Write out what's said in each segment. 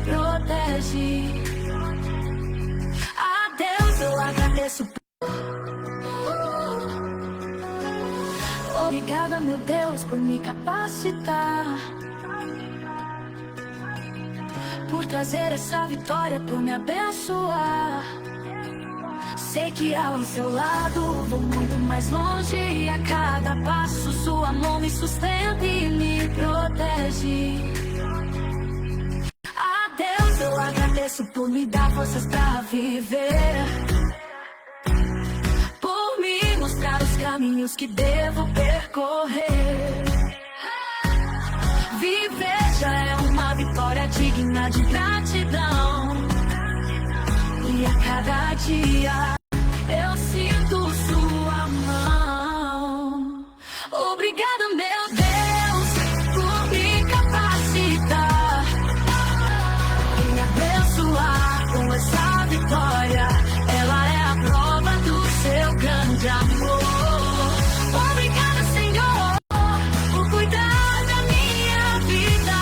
protege. A Deus eu agradeço. Obrigada, meu Deus, por me capacitar, por trazer essa vitória, por me abençoar. Sei que ao seu lado vou muito mais longe, e a cada passo sua mão me sustenta e me protege. A Deus eu agradeço por me dar forças pra viver, por me mostrar os caminhos que devo percorrer. Viver já é uma vitória digna de gratidão, e a cada dia eu sinto sua mão. Obrigada, meu Deus, por me capacitar e me abençoar com essa vitória. Ela é a prova do seu grande amor. Obrigada, Senhor, por cuidar da minha vida.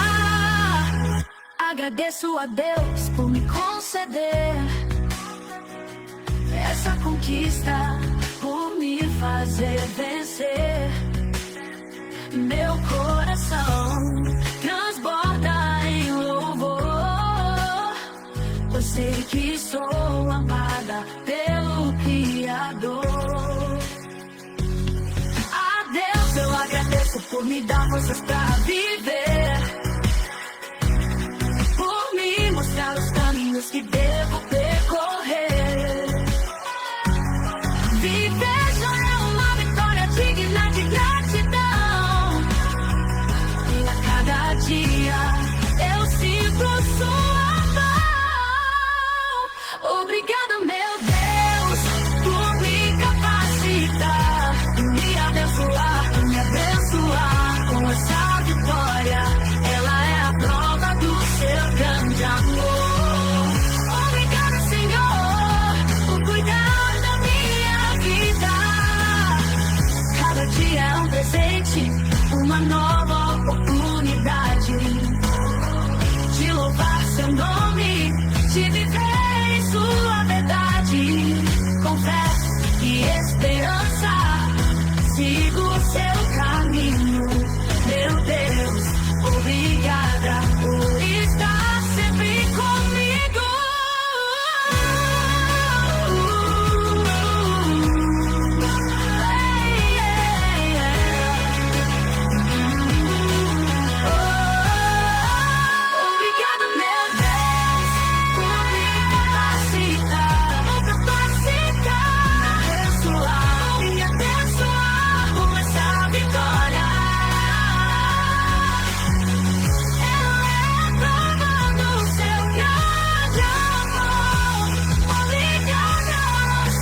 Agradeço a Deus por me conceder essa conquista, por me fazer vencer. Meu coração transborda em louvor, pois sei que sou amada pelo Criador. A Deus eu agradeço por me dar forças pra viver, por me mostrar os caminhos que devo percorrer. Viver já é uma vitória digna de gratidão, e a cada dia eu sinto sua mão. Obrigada, meu Deus, por me capacitar, me abençoar, me abençoar com essa vitória. Ela é a prova do seu grande amor. Obrigada, Senhor, por cuidar da minha vida. Cada dia é um presente, uma nova oportunidade de louvar seu nome, de viver em sua verdade. Com fé e esperança sigo seu caminho. Meu Deus, obrigada por estar sempre comigo. Obrigada, meu Deus, por me capacitar, me abençoar com essa vitória. Ela é a prova do seu grande amor. Obrigada,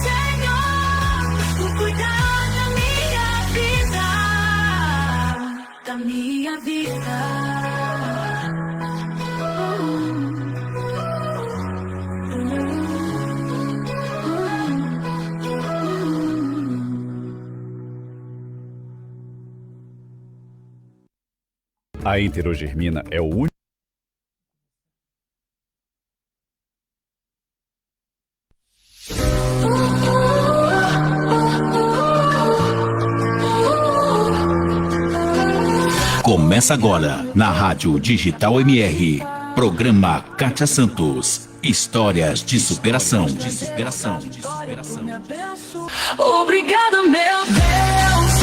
Senhor, por cuidar da minha vida, da minha vida. A enterogermina é o único. Começa agora, na Rádio Digital MR, programa Kátia Santos, histórias de superação. Obrigada, meu Deus,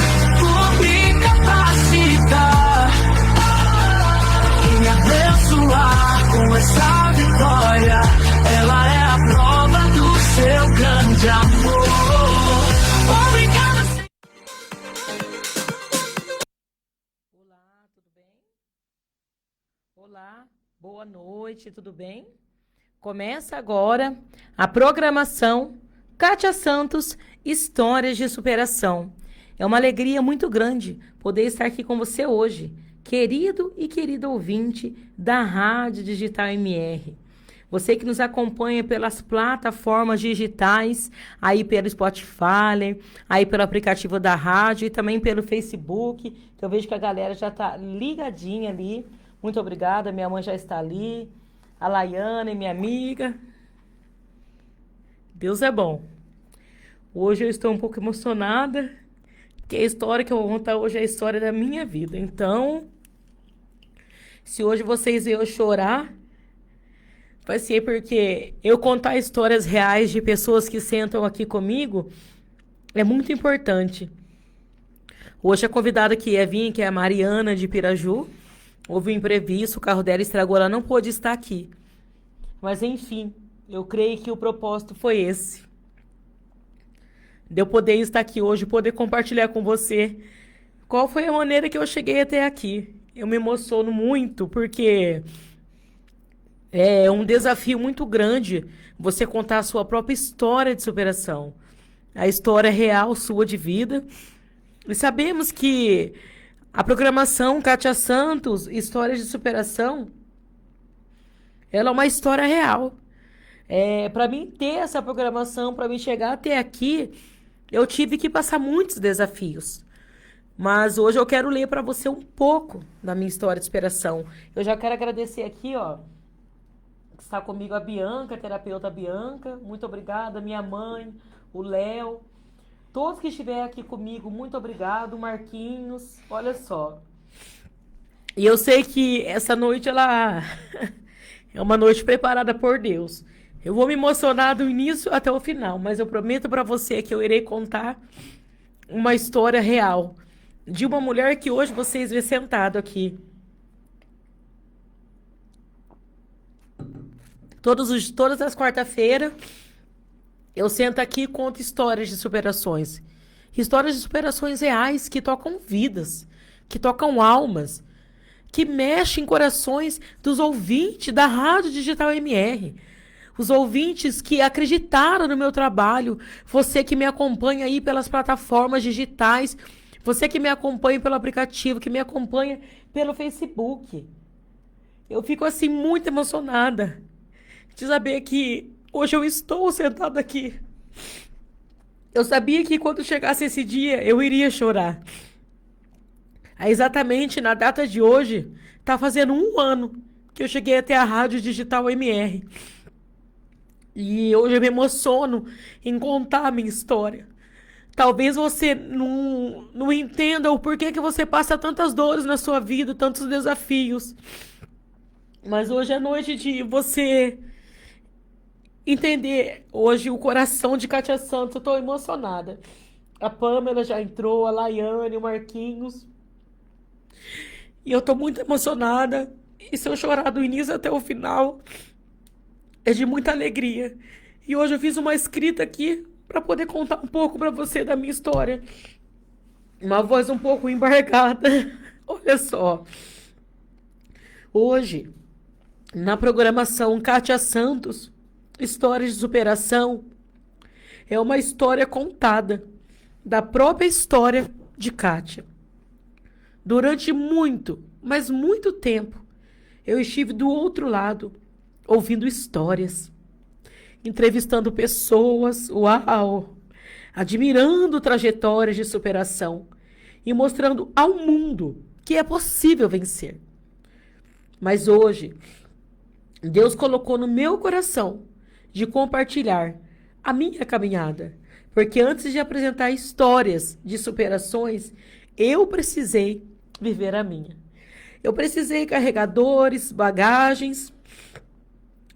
por me capacitar e me abençoar com essa vitória. Ela é a prova do seu grande amor. Obrigada, Senhor. Olá, tudo bem? Olá, boa noite, tudo bem? Começa agora a programação Kátia Santos, Histórias de Superação. É uma alegria muito grande poder estar aqui com você hoje, querido e querida ouvinte da Rádio Digital MR. Você que nos acompanha pelas plataformas digitais, aí pelo Spotify, aí pelo aplicativo da rádio e também pelo Facebook, que eu vejo que a galera já está ligadinha ali. Muito obrigada, minha mãe já está ali. A Laiane, minha amiga. Deus é bom. Hoje eu estou um pouco emocionada, porque a história que eu vou contar hoje é a história da minha vida. Então, se hoje vocês veem eu chorar, vai ser porque eu contar histórias reais de pessoas que sentam aqui comigo é muito importante. Hoje a convidada que ia vir, que é a Mariana de Piraju, houve um imprevisto, o carro dela estragou, ela não pôde estar aqui. Mas enfim, eu creio que o propósito foi esse. De eu poder estar aqui hoje, poder compartilhar com você qual foi a maneira que eu cheguei até aqui. Eu me emociono muito, porque é um desafio muito grande você contar a sua própria história de superação. A história real sua de vida. E sabemos que a programação Kátia Santos, Histórias de Superação, ela é uma história real. Para mim ter essa programação, para mim chegar até aqui, eu tive que passar muitos desafios. Mas hoje eu quero ler para você um pouco da minha história de superação. Eu já quero agradecer aqui, ó, que está comigo a Bianca, a terapeuta Bianca. Muito obrigada, minha mãe, o Léo. Todos que estiverem aqui comigo, muito obrigado. Marquinhos, olha só. E eu sei que essa noite, ela é uma noite preparada por Deus. Eu vou me emocionar do início até o final, mas eu prometo para você que eu irei contar uma história real de uma mulher que hoje vocês vê sentado aqui. Todas as quarta-feiras, eu sento aqui e conto histórias de superações. Histórias de superações reais que tocam vidas, que tocam almas, que mexem em corações dos ouvintes da Rádio Digital MR. Os ouvintes que acreditaram no meu trabalho, você que me acompanha aí pelas plataformas digitais, você que me acompanha pelo aplicativo, que me acompanha pelo Facebook. Eu fico assim muito emocionada de saber que hoje eu estou sentada aqui. Eu sabia que quando chegasse esse dia, eu iria chorar. Exatamente na data de hoje, está fazendo 1 ano que eu cheguei até a Rádio Digital MR. E hoje eu me emociono em contar a minha história. Talvez você não entenda o porquê que você passa tantas dores na sua vida, tantos desafios. Mas hoje é noite de você entender. Hoje o coração de Kátia Santos, eu estou emocionada. A Pamela já entrou, a Laiane, o Marquinhos. E eu estou muito emocionada. E se eu chorar do início até o final, é de muita alegria. E hoje eu fiz uma escrita aqui para poder contar um pouco para você da minha história. Uma voz um pouco embargada. Olha só. Hoje, na programação Kátia Santos, Histórias de Superação, é uma história contada da própria história de Kátia. Durante muito, mas muito tempo, eu estive do outro lado, ouvindo histórias, entrevistando pessoas, uau, admirando trajetórias de superação e mostrando ao mundo que é possível vencer. Mas hoje, Deus colocou no meu coração de compartilhar a minha caminhada, porque antes de apresentar histórias de superações, eu precisei viver a minha. Eu precisei carregar dores, bagagens.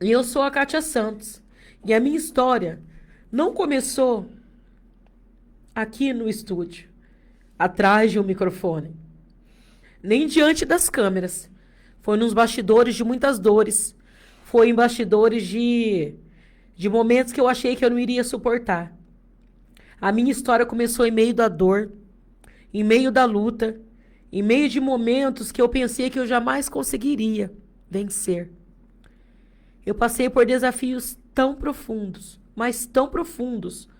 E eu sou a Kátia Santos. E a minha história não começou aqui no estúdio, atrás de um microfone, nem diante das câmeras. Foi nos bastidores de muitas dores. Foi em bastidores de momentos que eu achei que eu não iria suportar. A minha história começou em meio da dor, em meio da luta, em meio de momentos que eu pensei que eu jamais conseguiria vencer. Eu passei por desafios tão profundos, mas tão profundos,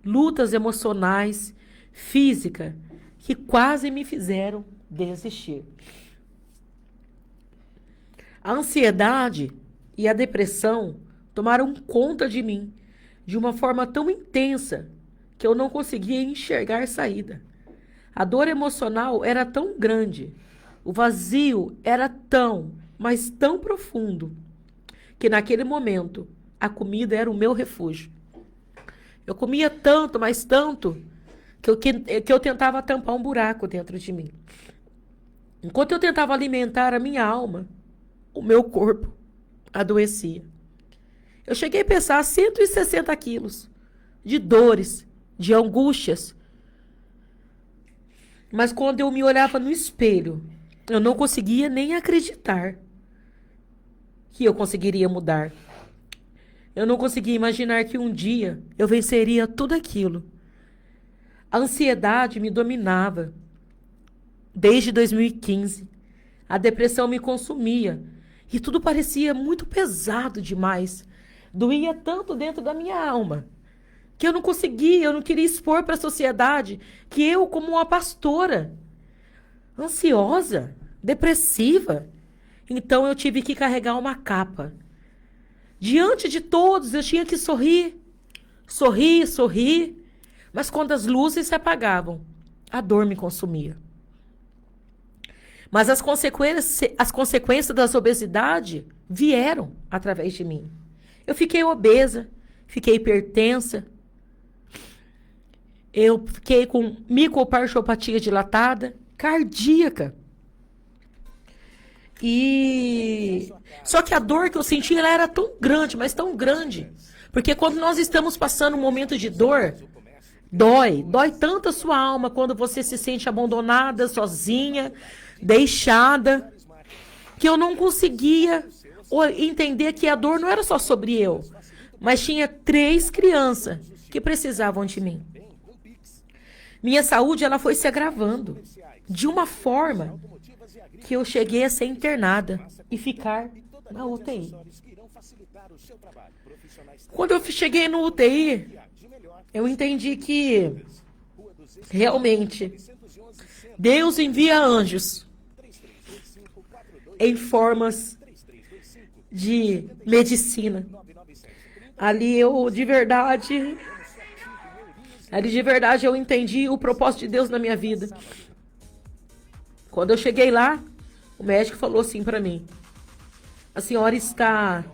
lutas emocionais, física, que quase me fizeram desistir. A ansiedade e a depressão tomaram conta de mim de uma forma tão intensa que eu não conseguia enxergar saída. A dor emocional era tão grande, o vazio era tão, mas tão profundo, que naquele momento a comida era o meu refúgio. Eu comia tanto, mas tanto, que eu tentava tampar um buraco dentro de mim. Enquanto eu tentava alimentar a minha alma, o meu corpo adoecia. Eu cheguei a pesar 160 quilos de dores, de angústias. Mas quando eu me olhava no espelho, eu não conseguia nem acreditar que eu conseguiria mudar. Eu não conseguia imaginar que um dia eu venceria tudo aquilo. A ansiedade me dominava. Desde 2015, a depressão me consumia e tudo parecia muito pesado demais. Doía tanto dentro da minha alma que eu não conseguia, eu não queria expor para a sociedade que eu, como uma pastora, ansiosa, depressiva, então eu tive que carregar uma capa. Diante de todos eu tinha que sorrir, mas quando as luzes se apagavam, a dor me consumia. Mas as consequências da obesidade vieram através de mim. Eu fiquei obesa, fiquei hipertensa, eu fiquei com micopartiopatia dilatada, cardíaca. Só que a dor que eu sentia ela era tão grande, mas tão grande. Porque quando nós estamos passando um momento de dor, dói tanto a sua alma quando você se sente abandonada, sozinha, deixada, que eu não conseguia entender que a dor não era só sobre eu, mas tinha 3 crianças que precisavam de mim. Minha saúde ela foi se agravando de uma forma que eu cheguei a ser internada e ficar na UTI. Quando eu cheguei no UTI, eu entendi que realmente Deus envia anjos em formas de medicina. Ali de verdade eu entendi o propósito de Deus na minha vida. Quando eu cheguei lá, o médico falou assim para mim: a senhora está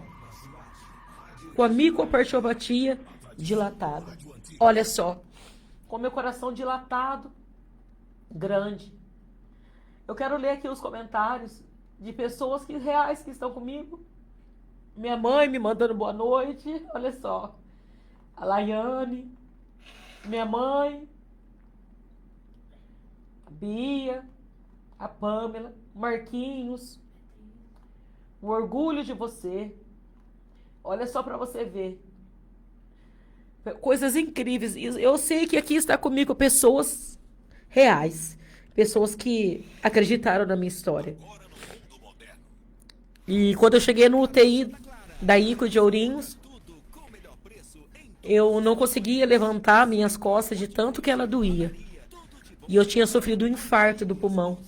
com a micopartiopatia dilatada. Olha só, com meu coração dilatado, grande. Eu quero ler aqui os comentários de pessoas reais que estão comigo. Minha mãe me mandando boa noite. Olha só. A Laiane. Minha mãe. A Bia. A Pamela. Marquinhos. O orgulho de você. Olha só para você ver. Coisas incríveis. Eu sei que aqui está comigo pessoas reais. Pessoas que acreditaram na minha história. E quando eu cheguei no UTI da ICO de Ourinhos, eu não conseguia levantar minhas costas de tanto que ela doía. E eu tinha sofrido um infarto do pulmão.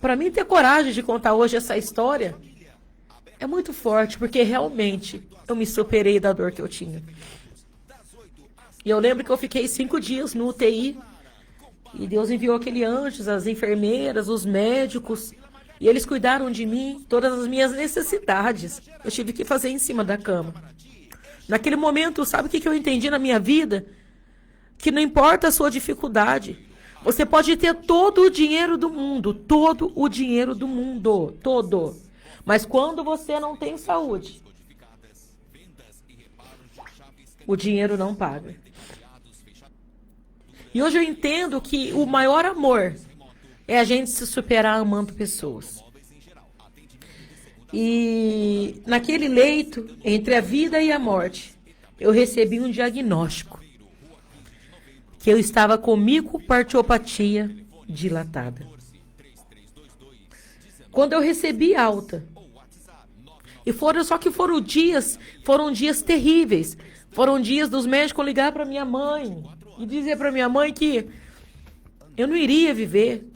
Para mim ter coragem de contar hoje essa história é muito forte, porque realmente eu me superei da dor que eu tinha. E eu lembro que eu fiquei 5 dias no UTI, e Deus enviou aquele anjos, as enfermeiras, os médicos, e eles cuidaram de mim, todas as minhas necessidades. Eu tive que fazer em cima da cama. Naquele momento, sabe o que eu entendi na minha vida? Que não importa a sua dificuldade. Você pode ter todo o dinheiro do mundo, todo o dinheiro do mundo, todo. Mas quando você não tem saúde, o dinheiro não paga. E hoje eu entendo que o maior amor é a gente se superar amando pessoas. E naquele leito, entre a vida e a morte, eu recebi um diagnóstico. Que eu estava com micopartiopatia dilatada. Quando eu recebi alta, e foram dias terríveis. Foram dias dos médicos ligar para minha mãe e dizer para minha mãe que eu não iria viver.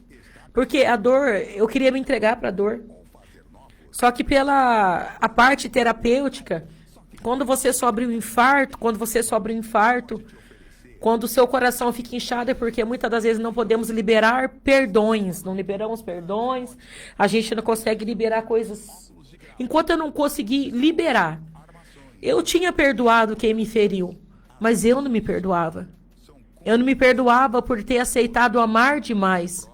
Porque a dor, eu queria me entregar para a dor. Só que a parte terapêutica, quando você sofre um infarto, quando o seu coração fica inchado, é porque muitas das vezes não podemos liberar perdões. Não liberamos perdões, a gente não consegue liberar coisas enquanto eu não consegui liberar. Eu tinha perdoado quem me feriu, mas eu não me perdoava. Eu não me perdoava por ter aceitado amar demais,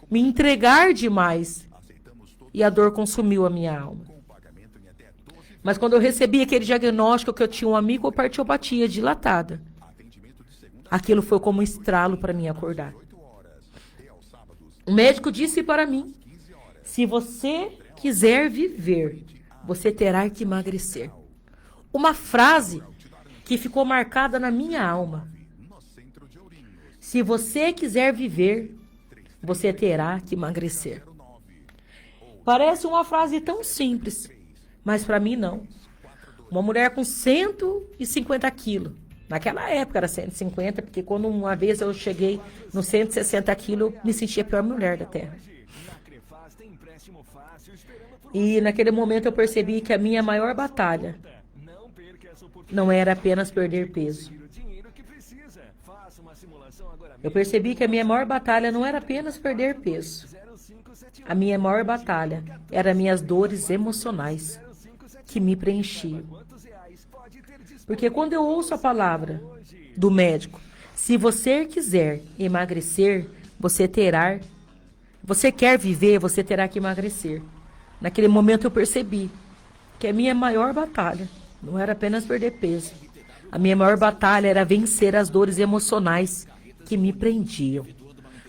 me entregar demais, e a dor consumiu a minha alma. Mas quando eu recebi aquele diagnóstico que eu tinha um amigo com partiopatia dilatada, aquilo foi como um estralo para mim acordar. O médico disse para mim: se você quiser viver, você terá que emagrecer. Uma frase que ficou marcada na minha alma. Se você quiser viver, você terá que emagrecer. Parece uma frase tão simples, mas para mim não. Uma mulher com 150 quilos. Naquela época era 150, porque quando uma vez eu cheguei nos 160 quilos, eu me sentia a pior mulher da Terra. E naquele momento eu percebi que a minha maior batalha não era apenas perder peso. Eu percebi que a minha maior batalha não era apenas perder peso. A minha maior batalha eram minhas dores emocionais que me preenchiam. Porque quando eu ouço a palavra do médico, se você quiser emagrecer, você quer viver, você terá que emagrecer. Naquele momento eu percebi que a minha maior batalha não era apenas perder peso. A minha maior batalha era vencer as dores emocionais que me prendiam.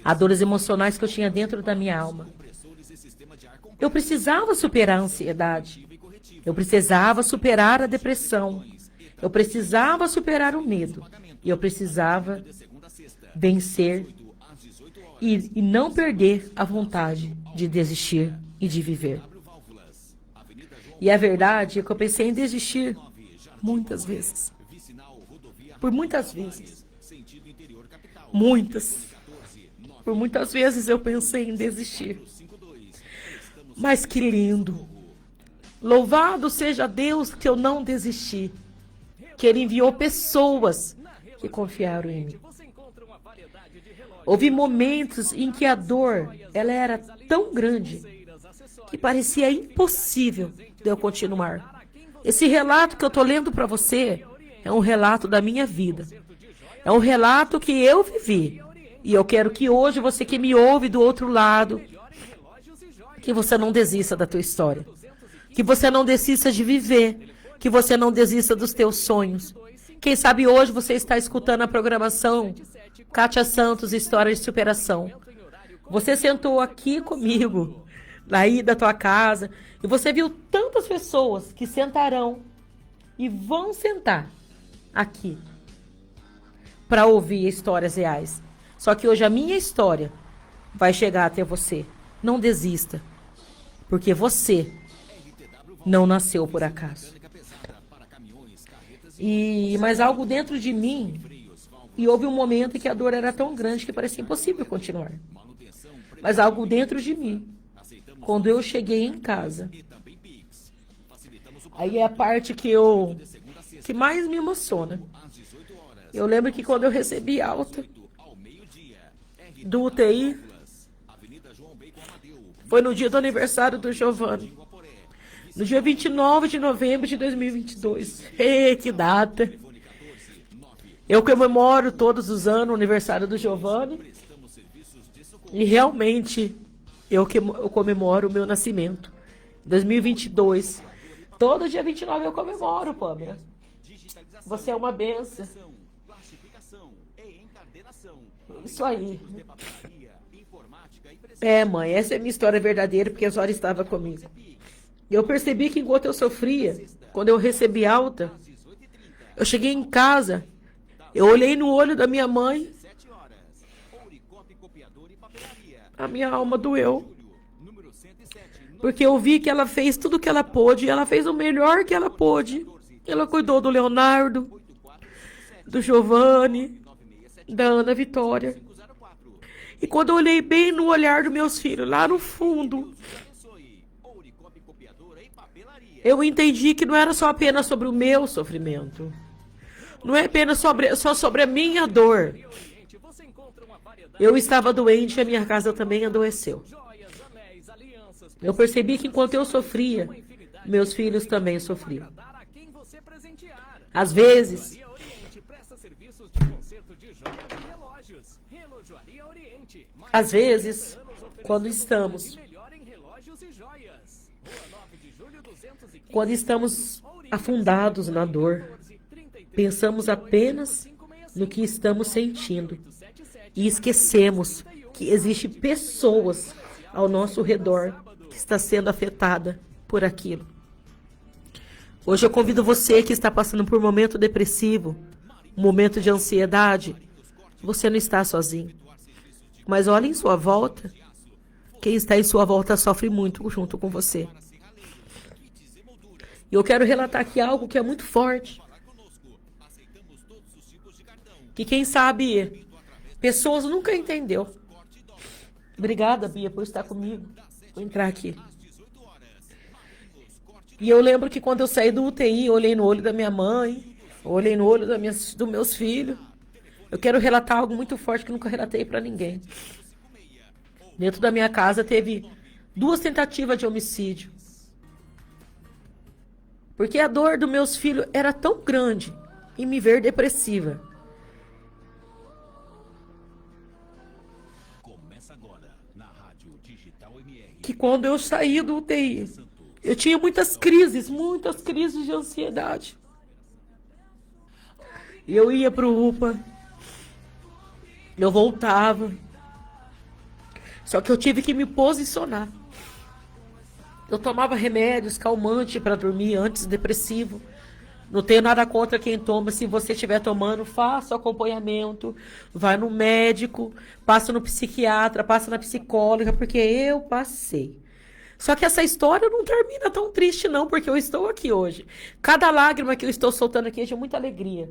As dores emocionais que eu tinha dentro da minha alma. Eu precisava superar a ansiedade. Eu precisava superar a depressão. Eu precisava superar o medo. E eu precisava vencer e não perder a vontade de desistir e de viver. E a verdade é que eu pensei em desistir muitas vezes. Por muitas vezes. Muitas. Por muitas vezes eu pensei em desistir. Mas que lindo. Louvado seja Deus que eu não desisti. Que Ele enviou pessoas que confiaram em mim. Houve momentos em que a dor, ela era tão grande que parecia impossível de eu continuar. Esse relato que eu estou lendo para você é um relato da minha vida. É um relato que eu vivi. E eu quero que hoje você que me ouve do outro lado, que você não desista da tua história. Que você não desista de viver. Que você não desista dos teus sonhos. Quem sabe hoje você está escutando a programação Kátia Santos, História de Superação. Você sentou aqui comigo, aí da tua casa, e você viu tantas pessoas que sentarão e vão sentar aqui para ouvir histórias reais. Só que hoje a minha história vai chegar até você. Não desista, porque você não nasceu por acaso. Mas algo dentro de mim, e houve um momento em que a dor era tão grande que parecia impossível continuar. Mas algo dentro de mim, quando eu cheguei em casa, aí é a parte que mais me emociona. Eu lembro que quando eu recebi alta do UTI, foi no dia do aniversário do Giovanni. No dia 29 de novembro de 2022. Que data! Eu comemoro todos os anos o aniversário do Giovanni. E realmente eu comemoro o meu nascimento. 2022. Todo dia 29 eu comemoro, Pâmela. Você é uma bênção. Isso aí. Mãe, essa é a minha história verdadeira, porque a senhora estava comigo. Eu percebi que enquanto eu sofria, quando eu recebi alta, eu cheguei em casa, eu olhei no olho da minha mãe, a minha alma doeu. Porque eu vi que ela fez tudo o que ela pôde, ela fez o melhor que ela pôde. Ela cuidou do Leonardo, do Giovanni, da Ana Vitória. E quando eu olhei bem no olhar dos meus filhos, lá no fundo, eu entendi que não era só apenas sobre o meu sofrimento. Não é apenas só sobre a minha dor. Eu estava doente e a minha casa também adoeceu. Eu percebi que enquanto eu sofria, meus filhos também sofriam. Às vezes, quando estamos afundados na dor, pensamos apenas no que estamos sentindo e esquecemos que existem pessoas ao nosso redor que está sendo afetada por aquilo. Hoje eu convido você que está passando por um momento depressivo, um momento de ansiedade. Você não está sozinho. Mas olhe em sua volta. Quem está em sua volta sofre muito junto com você. E eu quero relatar aqui algo que é muito forte. Que quem sabe, pessoas nunca entendeu. Obrigada, Bia, por estar comigo. Vou entrar aqui. E eu lembro que quando eu saí do UTI, eu olhei no olho da minha mãe, olhei no olho dos meus filhos. Eu quero relatar algo muito forte que nunca relatei para ninguém. Dentro da minha casa teve 2 tentativas de homicídio. Porque a dor dos meus filhos era tão grande em me ver depressiva. Que quando eu saí do UTI, eu tinha muitas crises de ansiedade. E eu ia pro UPA, eu voltava. Só que eu tive que me posicionar. Eu tomava remédios calmantes para dormir, antidepressivo. Não tenho nada contra quem toma. Se você estiver tomando, faça o acompanhamento. Vai no médico, passa no psiquiatra, passa na psicóloga, porque eu passei. Só que essa história não termina tão triste não, porque eu estou aqui hoje. Cada lágrima que eu estou soltando aqui é de muita alegria.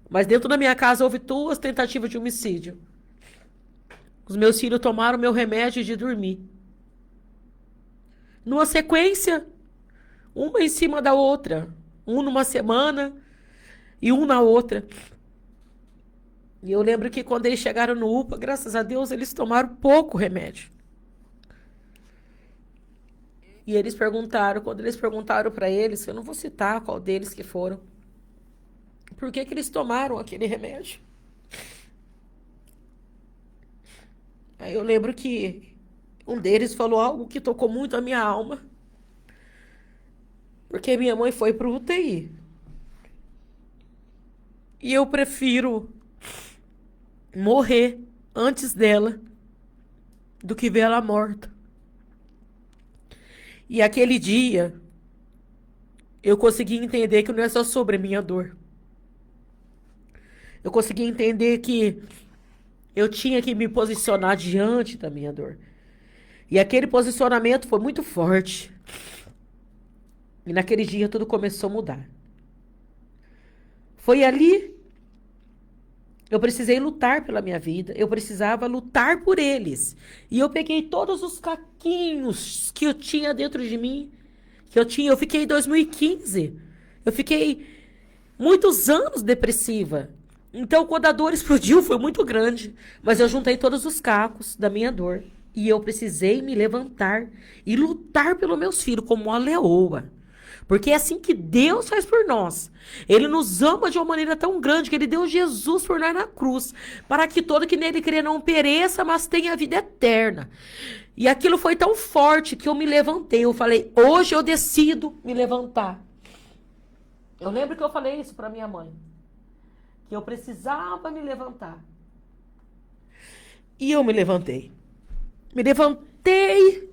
Mas dentro da minha casa houve 2 tentativas de homicídio. Os meus filhos tomaram meu remédio de dormir. Numa sequência, uma em cima da outra. Um numa semana e um na outra. E eu lembro que quando eles chegaram no UPA, graças a Deus, eles tomaram pouco remédio. E eles perguntaram, quando eles perguntaram para eles, eu não vou citar qual deles que foram, por que eles tomaram aquele remédio? Aí eu lembro que um deles falou algo que tocou muito a minha alma. Porque minha mãe foi pro UTI. E eu prefiro morrer antes dela do que ver ela morta. E aquele dia, eu consegui entender que não é só sobre a minha dor. Eu consegui entender que eu tinha que me posicionar diante da minha dor. E aquele posicionamento foi muito forte. E naquele dia tudo começou a mudar. Foi ali, eu precisei lutar pela minha vida. Eu precisava lutar por eles. E eu peguei todos os caquinhos que eu tinha dentro de mim. Eu fiquei em 2015. Eu fiquei muitos anos depressiva. Então, quando a dor explodiu, foi muito grande. Mas eu juntei todos os cacos da minha dor. E eu precisei me levantar e lutar pelos meus filhos como uma leoa. Porque é assim que Deus faz por nós. Ele nos ama de uma maneira tão grande que Ele deu Jesus por nós na cruz. Para que todo que nele crê não pereça, mas tenha vida eterna. E aquilo foi tão forte que eu me levantei. Eu falei, hoje eu decido me levantar. Eu lembro que eu falei isso para minha mãe. Que eu precisava me levantar. E eu me levantei. Me levantei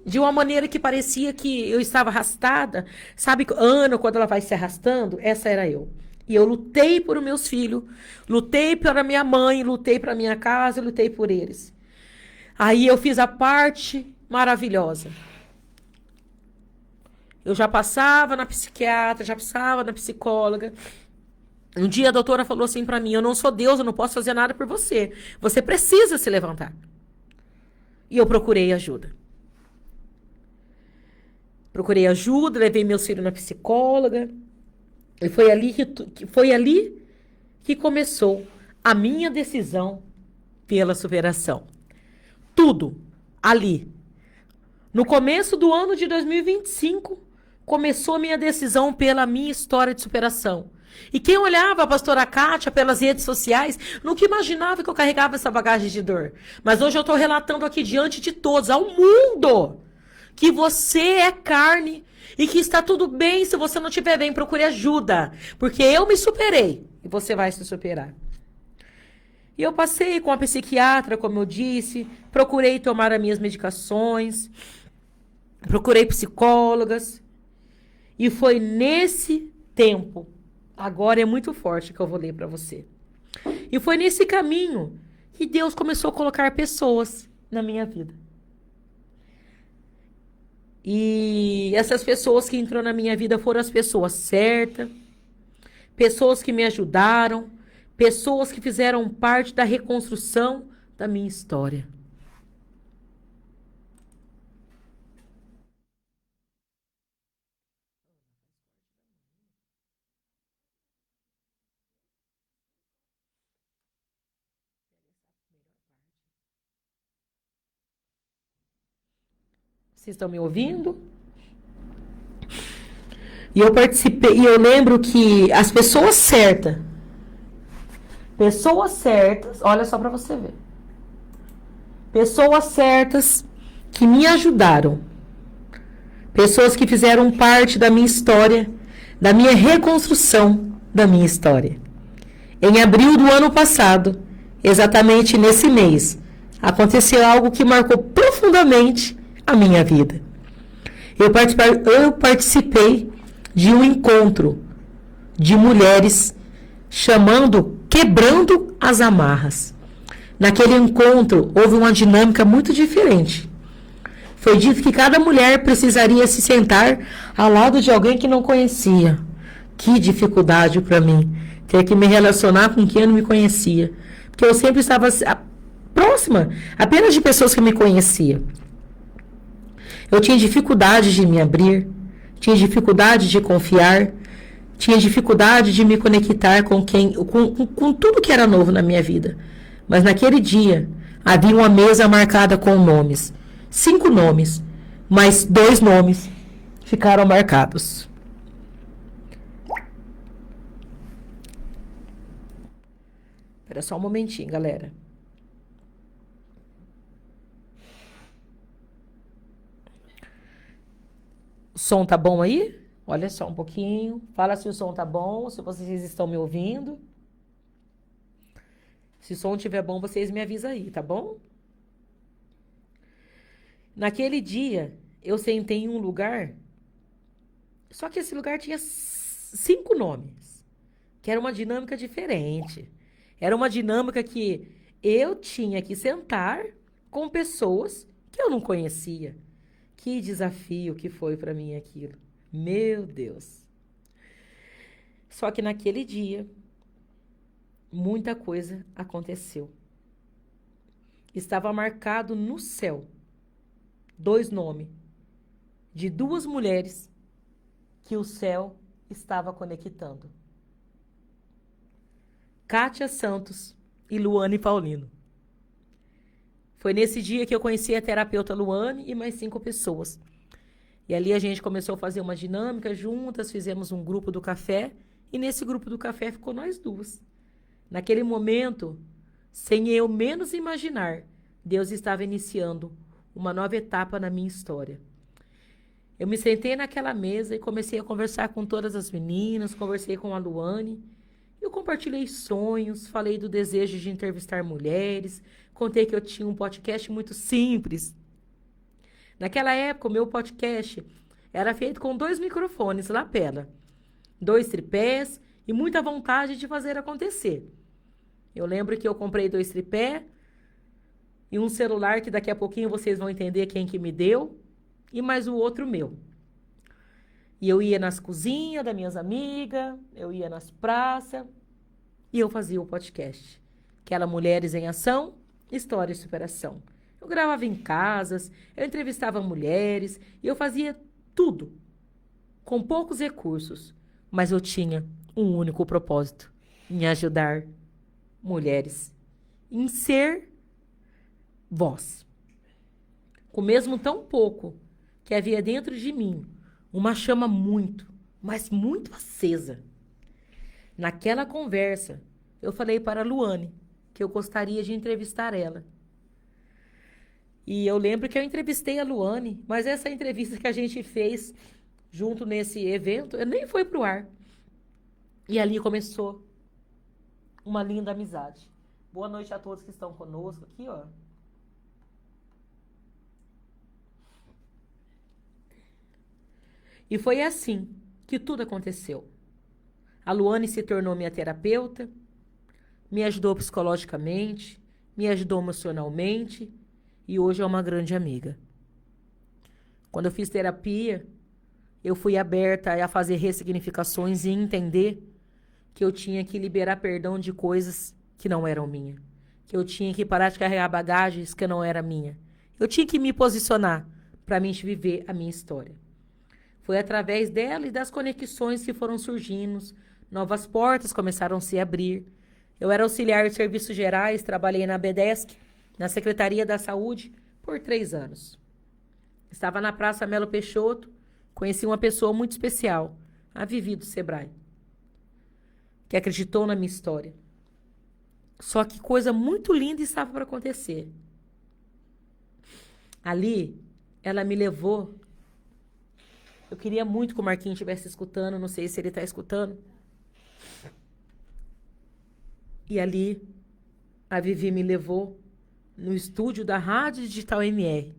de uma maneira que parecia que eu estava arrastada. Sabe, Ana, quando ela vai se arrastando? Essa era eu. E eu lutei por meus filhos, lutei pela minha mãe, lutei para minha casa, lutei por eles. Aí eu fiz a parte maravilhosa. Eu já passava na psiquiatra, já passava na psicóloga. Um dia a doutora falou assim para mim, eu não sou Deus, eu não posso fazer nada por você. Você precisa se levantar. E eu procurei ajuda. Procurei ajuda, levei meus filhos na psicóloga. E foi ali que começou a minha decisão pela superação. Tudo ali. No começo do ano de 2025, começou minha decisão pela minha história de superação. E quem olhava a pastora Kátia pelas redes sociais, nunca imaginava que eu carregava essa bagagem de dor. Mas hoje eu estou relatando aqui diante de todos, ao mundo, que você é carne e que está tudo bem. Se você não estiver bem, procure ajuda. Porque eu me superei e você vai se superar. E eu passei com a psiquiatra, como eu disse, procurei tomar as minhas medicações, procurei psicólogas. E foi nesse tempo, agora é muito forte que eu vou ler para você. E foi nesse caminho que Deus começou a colocar pessoas na minha vida. E essas pessoas que entrou na minha vida foram as pessoas certas, pessoas que me ajudaram, pessoas que fizeram parte da reconstrução da minha história. Vocês estão me ouvindo? E eu participei, e eu lembro que as pessoas certas, olha só para você ver. Pessoas certas que me ajudaram. Pessoas que fizeram parte da minha história, da minha reconstrução da minha história. Em abril do ano passado, exatamente nesse mês, aconteceu algo que marcou profundamente a minha vida. Eu participei de um encontro de mulheres chamando Quebrando as Amarras. Naquele encontro houve uma dinâmica muito diferente. Foi dito que cada mulher precisaria se sentar ao lado de alguém que não conhecia. Que dificuldade para mim ter que me relacionar com quem eu não me conhecia. Porque eu sempre estava próxima apenas de pessoas que me conheciam. Eu tinha dificuldade de me abrir, tinha dificuldade de confiar, tinha dificuldade de me conectar com tudo que era novo na minha vida. Mas naquele dia, havia uma mesa marcada com nomes. 5 nomes, mas 2 nomes ficaram marcados. Espera só um momentinho, galera. O som tá bom aí? Olha só um pouquinho. Fala se o som tá bom, se vocês estão me ouvindo. Se o som estiver bom, vocês me avisam aí, tá bom? Naquele dia, eu sentei em um lugar, só que esse lugar tinha 5 nomes, que era uma dinâmica diferente. Era uma dinâmica que eu tinha que sentar com pessoas que eu não conhecia. Que desafio que foi para mim aquilo. Meu Deus. Só que naquele dia, muita coisa aconteceu. Estava marcado no céu 2 nomes de 2 mulheres que o céu estava conectando. Kátia Santos e Luane Paulino. Foi nesse dia que eu conheci a terapeuta Luane e mais 5 pessoas. E ali a gente começou a fazer uma dinâmica juntas, fizemos um grupo do café, e nesse grupo do café ficou nós 2. Naquele momento, sem eu menos imaginar, Deus estava iniciando uma nova etapa na minha história. Eu me sentei naquela mesa e comecei a conversar com todas as meninas, conversei com a Luane. Eu compartilhei sonhos, falei do desejo de entrevistar mulheres, contei que eu tinha um podcast muito simples. Naquela época, o meu podcast era feito com 2 microfones, lapela, 2 tripés e muita vontade de fazer acontecer. Eu lembro que eu comprei 2 tripés e um celular que daqui a pouquinho vocês vão entender quem que me deu, e mais o outro meu. E eu ia nas cozinhas das minhas amigas, eu ia nas praças e eu fazia o podcast. Que era Mulheres em Ação, História de Superação. Eu gravava em casas, eu entrevistava mulheres e eu fazia tudo com poucos recursos, mas eu tinha um único propósito, em ajudar mulheres, em ser voz. Com mesmo tão pouco que havia dentro de mim uma chama muito, mas muito acesa. Naquela conversa, eu falei para a Luane que eu gostaria de entrevistar ela. E eu lembro que eu entrevistei a Luane, mas essa entrevista que a gente fez junto nesse evento, nem foi pro ar. E ali começou uma linda amizade. Boa noite a todos que estão conosco aqui, ó. E foi assim que tudo aconteceu. A Luane se tornou minha terapeuta, me ajudou psicologicamente, me ajudou emocionalmente e hoje é uma grande amiga. Quando eu fiz terapia, eu fui aberta a fazer ressignificações e entender que eu tinha que liberar perdão de coisas que não eram minhas, que eu tinha que parar de carregar bagagens que não eram minhas. Eu tinha que me posicionar para mim viver a minha história. Foi através dela e das conexões que foram surgindo, novas portas começaram a se abrir. Eu era auxiliar de serviços gerais, trabalhei na BDESC, na Secretaria da Saúde, por 3 anos. Estava na Praça Melo Peixoto, conheci uma pessoa muito especial, a Vivi do Sebrae, que acreditou na minha história. Só que coisa muito linda estava para acontecer. Ali, ela me levou. Eu queria muito que o Marquinhos estivesse escutando, não sei se ele está escutando. E ali, a Vivi me levou no estúdio da Rádio Digital MR.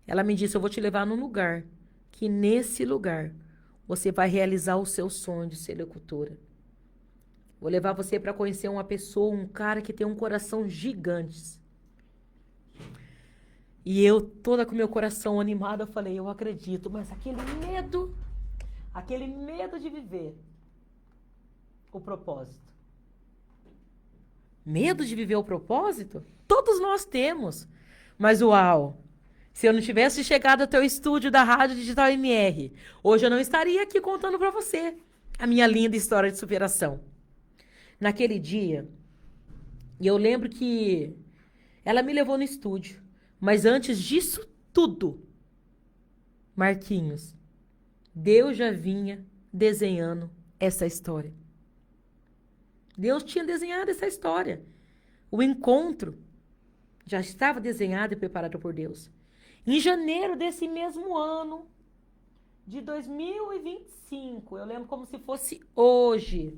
Ela me disse, eu vou te levar num lugar, que nesse lugar você vai realizar o seu sonho de ser locutora. Vou levar você para conhecer uma pessoa, um cara que tem um coração gigante. E eu, toda com meu coração animado, eu falei, eu acredito, mas aquele medo de viver o propósito. Medo de viver o propósito? Todos nós temos. Mas uau, se eu não tivesse chegado ao teu estúdio da Rádio Digital MR, hoje eu não estaria aqui contando para você a minha linda história de superação. Naquele dia, eu lembro que ela me levou no estúdio. Mas antes disso tudo, Marquinhos, Deus já vinha desenhando essa história. Deus tinha desenhado essa história. O encontro já estava desenhado e preparado por Deus. Em janeiro desse mesmo ano, de 2025, eu lembro como se fosse hoje.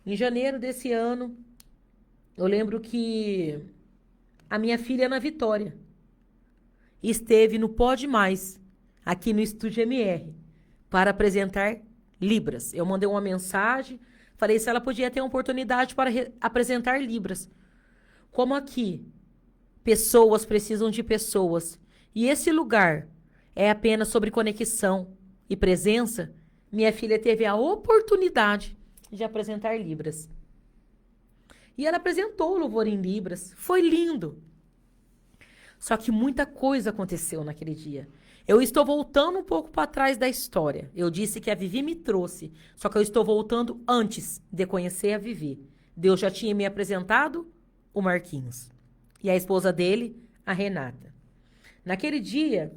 Em janeiro desse ano, eu lembro que a minha filha Ana Vitória esteve no Pode Mais, aqui no Estúdio MR, para apresentar Libras. Eu mandei uma mensagem, falei se ela podia ter uma oportunidade para apresentar Libras. Como aqui, pessoas precisam de pessoas, e esse lugar é apenas sobre conexão e presença, minha filha teve a oportunidade de apresentar Libras. E ela apresentou o louvor em Libras. Foi lindo. Só que muita coisa aconteceu naquele dia. Eu estou voltando um pouco para trás da história. Eu disse que a Vivi me trouxe. Só que eu estou voltando antes de conhecer a Vivi. Deus já tinha me apresentado o Marquinhos. E a esposa dele, a Renata. Naquele dia,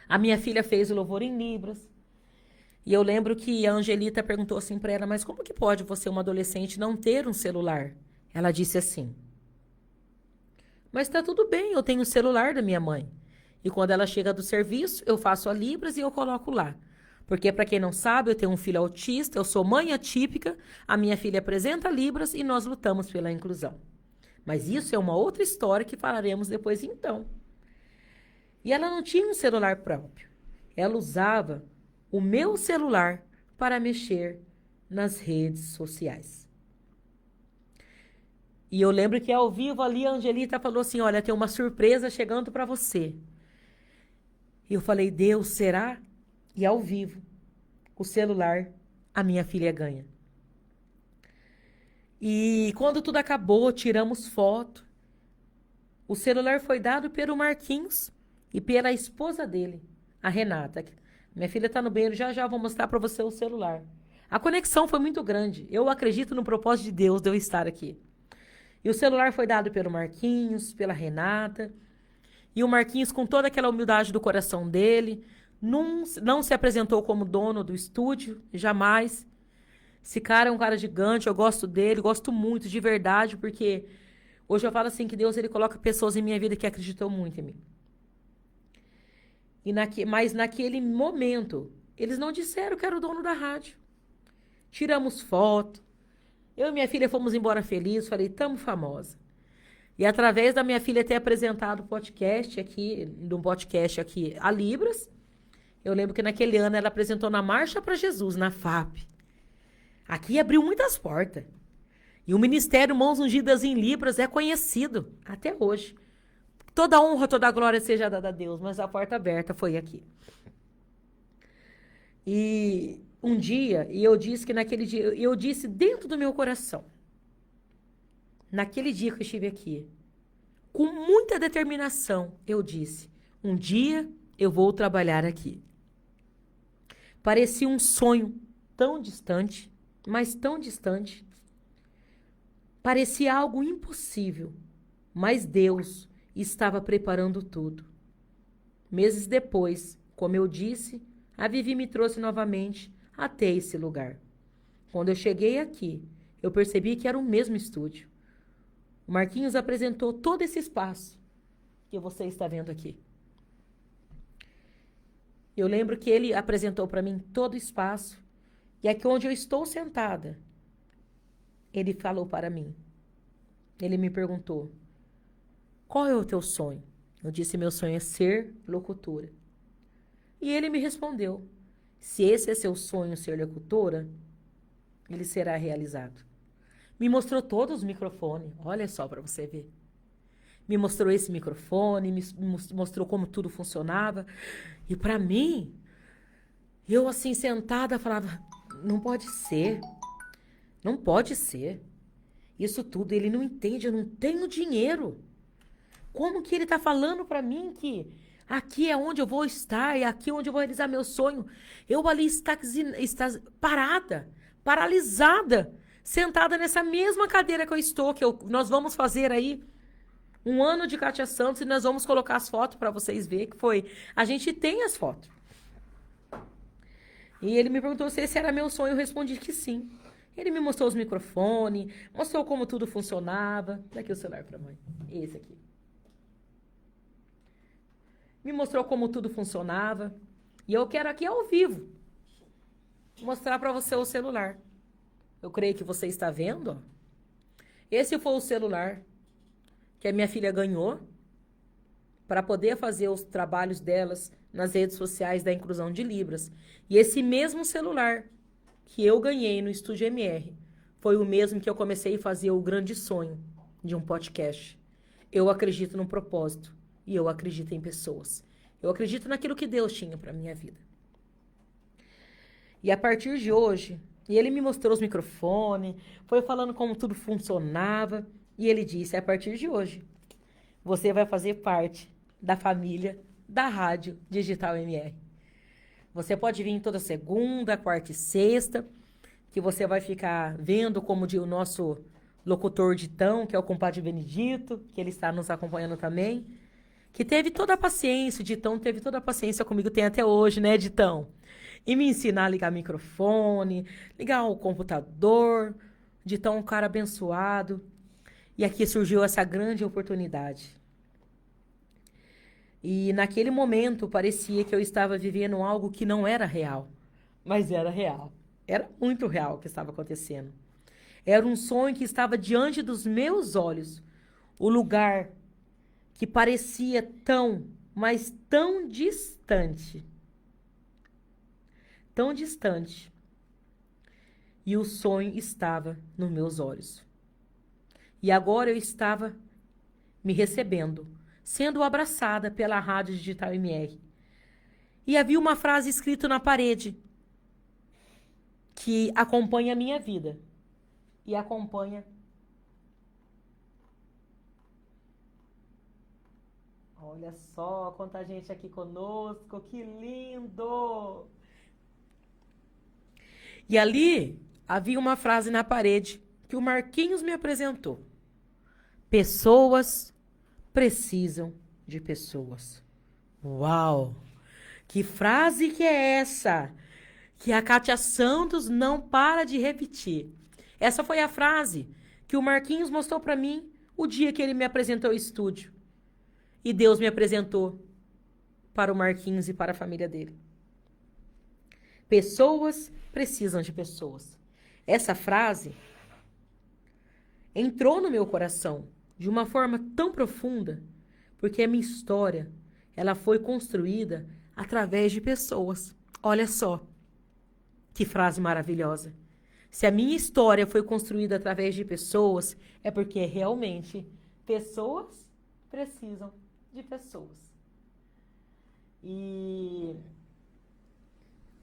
a minha filha fez o louvor em Libras. E eu lembro que a Angelita perguntou assim para ela, mas como que pode você, uma adolescente, não ter um celular? Ela disse assim, mas tá tudo bem, eu tenho o celular da minha mãe. E quando ela chega do serviço, eu faço a Libras e eu coloco lá. Porque, para quem não sabe, eu tenho um filho autista, eu sou mãe atípica, a minha filha apresenta Libras e nós lutamos pela inclusão. Mas isso é uma outra história que falaremos depois então. E ela não tinha um celular próprio. Ela usava o meu celular para mexer nas redes sociais. E eu lembro que ao vivo ali a Angelita falou assim, olha, tem uma surpresa chegando para você. E eu falei, Deus, será? E ao vivo, o celular, a minha filha ganha. E quando tudo acabou, tiramos foto. O celular foi dado pelo Marquinhos e pela esposa dele, a Renata. Minha filha está no banheiro, já vou mostrar para você o celular. A conexão foi muito grande. Eu acredito no propósito de Deus de eu estar aqui. E o celular foi dado pelo Marquinhos, pela Renata. E o Marquinhos, com toda aquela humildade do coração dele, não se apresentou como dono do estúdio, jamais. Esse cara é um cara gigante, eu gosto dele, gosto muito, de verdade, porque hoje eu falo assim que Deus ele coloca pessoas em minha vida que acreditam muito em mim. Mas naquele momento, eles não disseram que era o dono da rádio. Tiramos foto. Eu e minha filha fomos embora felizes, falei, tamo famosa. E através da minha filha ter apresentado um podcast aqui, a Libras, eu lembro que naquele ano ela apresentou na Marcha para Jesus, na FAP. Aqui abriu muitas portas. E o Ministério Mãos Ungidas em Libras é conhecido até hoje. Toda honra, toda glória seja dada a Deus, mas a porta aberta foi aqui. E um dia, e eu disse que naquele dia, eu disse dentro do meu coração, naquele dia que eu estive aqui, com muita determinação, eu disse, um dia eu vou trabalhar aqui. Parecia um sonho tão distante, mas tão distante. Parecia algo impossível, mas Deus estava preparando tudo. Meses depois, como eu disse, a Vivi me trouxe novamente até esse lugar. Quando eu cheguei aqui, eu percebi que era o mesmo estúdio. O Marquinhos apresentou todo esse espaço que você está vendo aqui. Eu lembro que ele apresentou para mim todo o espaço. E aqui onde eu estou sentada, ele falou para mim. Ele me perguntou, qual é o teu sonho? Eu disse, meu sonho é ser locutora. E ele me respondeu, se esse é seu sonho, ser locutora, ele será realizado. Me mostrou todos os microfones, olha só para você ver. Me mostrou esse microfone, me mostrou como tudo funcionava. E para mim, eu assim sentada falava, não pode ser, não pode ser. Isso tudo ele não entende, eu não tenho dinheiro. Como que ele está falando para mim que aqui é onde eu vou estar, é aqui onde eu vou realizar meu sonho? Eu ali está parada, paralisada, sentada nessa mesma cadeira que eu estou, nós vamos fazer aí 1 ano de Kátia Santos e nós vamos colocar as fotos para vocês verem que foi. A gente tem as fotos. E ele me perguntou se esse era meu sonho, eu respondi que sim. Ele me mostrou os microfones, mostrou como tudo funcionava. Dá aqui o celular para a mãe. Esse aqui. Me mostrou como tudo funcionava. E eu quero aqui ao vivo mostrar para você o celular. Eu creio que você está vendo. Ó. Esse foi o celular que a minha filha ganhou para poder fazer os trabalhos delas nas redes sociais da inclusão de Libras. E esse mesmo celular que eu ganhei no Estúdio MR foi o mesmo que eu comecei a fazer o grande sonho de um podcast. Eu acredito no propósito e eu acredito em pessoas. Eu acredito naquilo que Deus tinha para minha vida. E a partir de hoje, e ele me mostrou os microfones, foi falando como tudo funcionava, e ele disse, a partir de hoje, você vai fazer parte da família da Rádio Digital MR. Você pode vir toda segunda, quarta e sexta, que você vai ficar vendo como o nosso locutor Ditão, que é o compadre Benedito, que ele está nos acompanhando também, que teve toda a paciência, o Ditão teve toda a paciência comigo, tem até hoje, né, Ditão? E me ensinar a ligar microfone, ligar o computador. Ditão é um cara abençoado. E aqui surgiu essa grande oportunidade. E naquele momento parecia que eu estava vivendo algo que não era real. Mas era real. Era muito real o que estava acontecendo. Era um sonho que estava diante dos meus olhos. O lugar que parecia tão, mas tão distante. Tão distante. E o sonho estava nos meus olhos. E agora eu estava me recebendo, sendo abraçada pela Rádio Digital MR. E havia uma frase escrita na parede que acompanha a minha vida. E acompanha. Olha só quanta gente aqui conosco, que lindo! E ali havia uma frase na parede que o Marquinhos me apresentou. Pessoas precisam de pessoas. Uau! Que frase que é essa? Que a Kátia Santos não para de repetir. Essa foi a frase que o Marquinhos mostrou para mim o dia que ele me apresentou ao estúdio. E Deus me apresentou para o Marquinhos e para a família dele. Pessoas precisam de pessoas. Essa frase entrou no meu coração de uma forma tão profunda, porque a minha história, ela foi construída através de pessoas. Olha só, que frase maravilhosa. Se a minha história foi construída através de pessoas, é porque realmente pessoas precisam de pessoas. E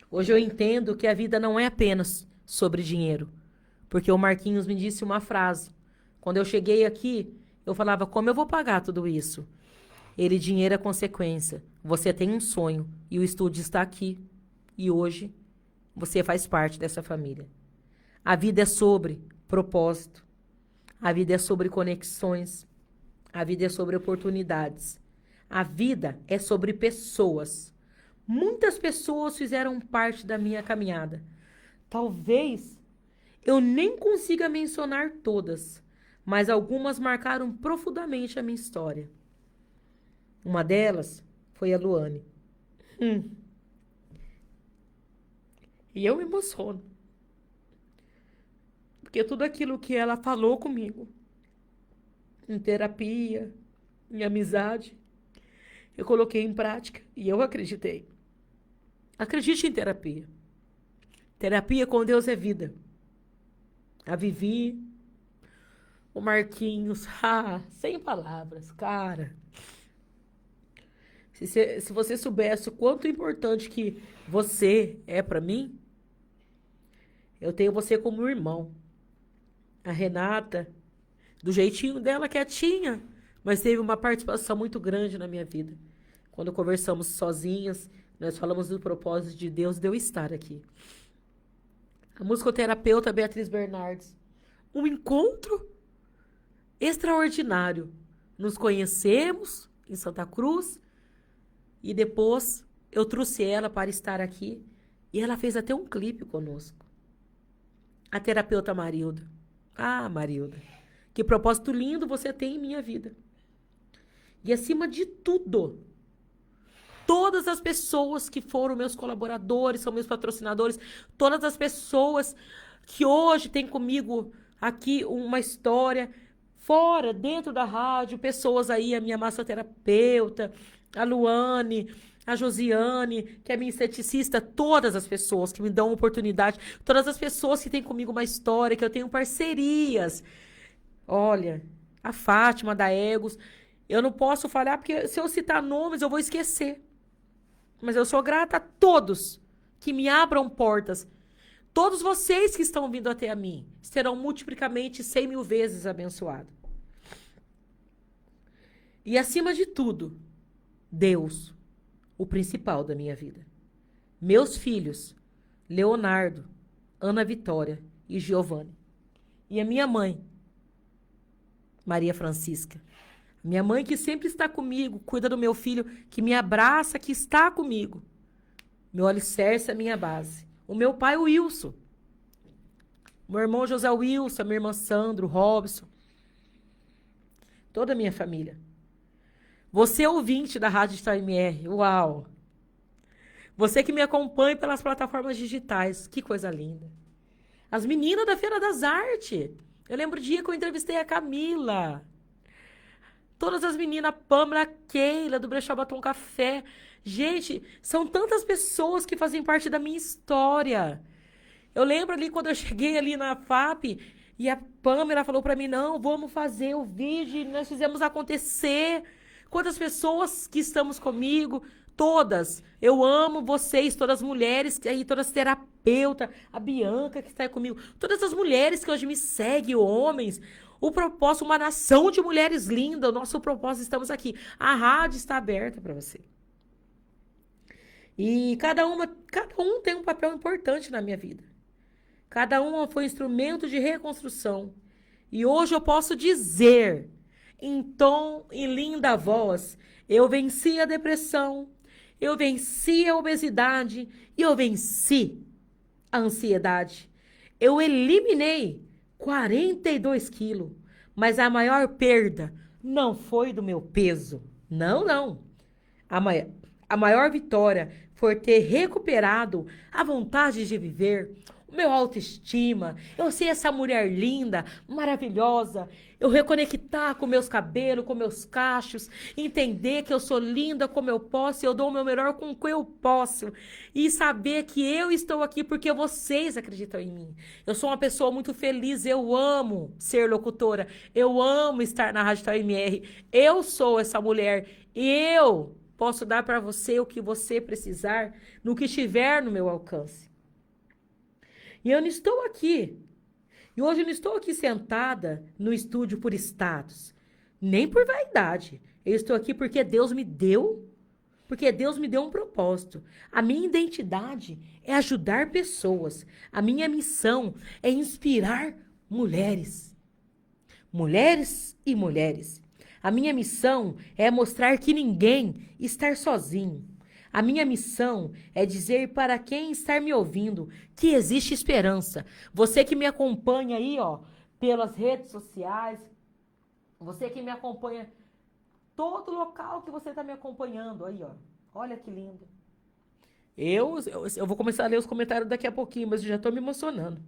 hoje eu entendo que a vida não é apenas sobre dinheiro, porque o Marquinhos me disse uma frase. Quando eu cheguei aqui, eu falava, como eu vou pagar tudo isso? Ele, dinheiro é consequência. Você tem um sonho e o estúdio está aqui. E hoje você faz parte dessa família. A vida é sobre propósito. A vida é sobre conexões. A vida é sobre oportunidades. A vida é sobre pessoas. Muitas pessoas fizeram parte da minha caminhada. Talvez eu nem consiga mencionar todas, mas algumas marcaram profundamente a minha história. Uma delas foi a Luane. E eu me emociono. Porque tudo aquilo que ela falou comigo, em terapia, em amizade, eu coloquei em prática e eu acreditei. Acredite em terapia. Terapia com Deus é vida. A Vivi, o Marquinhos, sem palavras, cara. Se você soubesse o quanto importante que você é para mim, eu tenho você como irmão. A Renata, do jeitinho dela, quietinha, mas teve uma participação muito grande na minha vida. Quando conversamos sozinhas, nós falamos do propósito de Deus de eu estar aqui. A musicoterapeuta Beatriz Bernardes. Um encontro extraordinário. Nos conhecemos em Santa Cruz e depois eu trouxe ela para estar aqui e ela fez até um clipe conosco. A terapeuta Marilda. Marilda, que propósito lindo você tem em minha vida. E acima de tudo, todas as pessoas que foram meus colaboradores, são meus patrocinadores, todas as pessoas que hoje têm comigo aqui uma história, fora, dentro da rádio, pessoas aí, a minha massoterapeuta, a Luane, a Josiane, que é minha esteticista, todas as pessoas que me dão oportunidade, todas as pessoas que têm comigo uma história, que eu tenho parcerias. Olha, a Fátima da Egos, eu não posso falar, porque se eu citar nomes eu vou esquecer. Mas eu sou grata a todos que me abram portas. Todos vocês que estão vindo até a mim serão multiplicamente 100.000 vezes abençoados. E acima de tudo, Deus, o principal da minha vida. Meus filhos, Leonardo, Ana Vitória e Giovanni. E a minha mãe, Maria Francisca. Minha mãe que sempre está comigo, cuida do meu filho, que me abraça, que está comigo. Meu alicerce é a minha base. O meu pai, o Wilson. Meu irmão José Wilson, minha irmã Sandro, Robson. Toda a minha família. Você ouvinte da Rádio Digital MR, uau! Você que me acompanha pelas plataformas digitais, que coisa linda. As meninas da Feira das Artes. Eu lembro o dia que eu entrevistei a Camila. Todas as meninas, Pamela, Keila, do Brechó Batom Café. Gente, são tantas pessoas que fazem parte da minha história. Eu lembro ali quando eu cheguei ali na FAP e a Pamela falou pra mim, não, vamos fazer o vídeo, e nós fizemos acontecer. Quantas pessoas que estamos comigo, todas. Eu amo vocês, todas as mulheres, aí todas as terapeutas, a Bianca que está aí comigo, todas as mulheres que hoje me seguem, homens. O propósito, uma nação de mulheres lindas, o nosso propósito, estamos aqui. A rádio está aberta para você. E cada um tem um papel importante na minha vida. Cada uma foi instrumento de reconstrução. E hoje eu posso dizer, em tom e linda voz. Eu venci a depressão, eu venci a obesidade e eu venci a ansiedade. Eu eliminei 42 quilos, mas a maior perda não foi do meu peso. Não, não. A maior vitória foi ter recuperado a vontade de viver, o meu autoestima, eu ser essa mulher linda, maravilhosa, eu reconectar com meus cabelos, com meus cachos, entender que eu sou linda como eu posso, e eu dou o meu melhor com o que eu posso, e saber que eu estou aqui porque vocês acreditam em mim. Eu sou uma pessoa muito feliz, eu amo ser locutora, eu amo estar na Rádio Itaú MR, eu sou essa mulher, eu posso dar para você o que você precisar, no que estiver no meu alcance. E eu não estou aqui. E hoje eu não estou aqui sentada no estúdio por status, nem por vaidade. Eu estou aqui porque Deus me deu, um propósito. A minha identidade é ajudar pessoas. A minha missão é inspirar mulheres. Mulheres e mulheres. A minha missão é mostrar que ninguém está sozinho. A minha missão é dizer para quem está me ouvindo que existe esperança. Você que me acompanha aí, ó, pelas redes sociais, você que me acompanha, todo local que você está me acompanhando aí, ó. Olha que lindo. Eu vou começar a ler os comentários daqui a pouquinho, mas eu já estou me emocionando.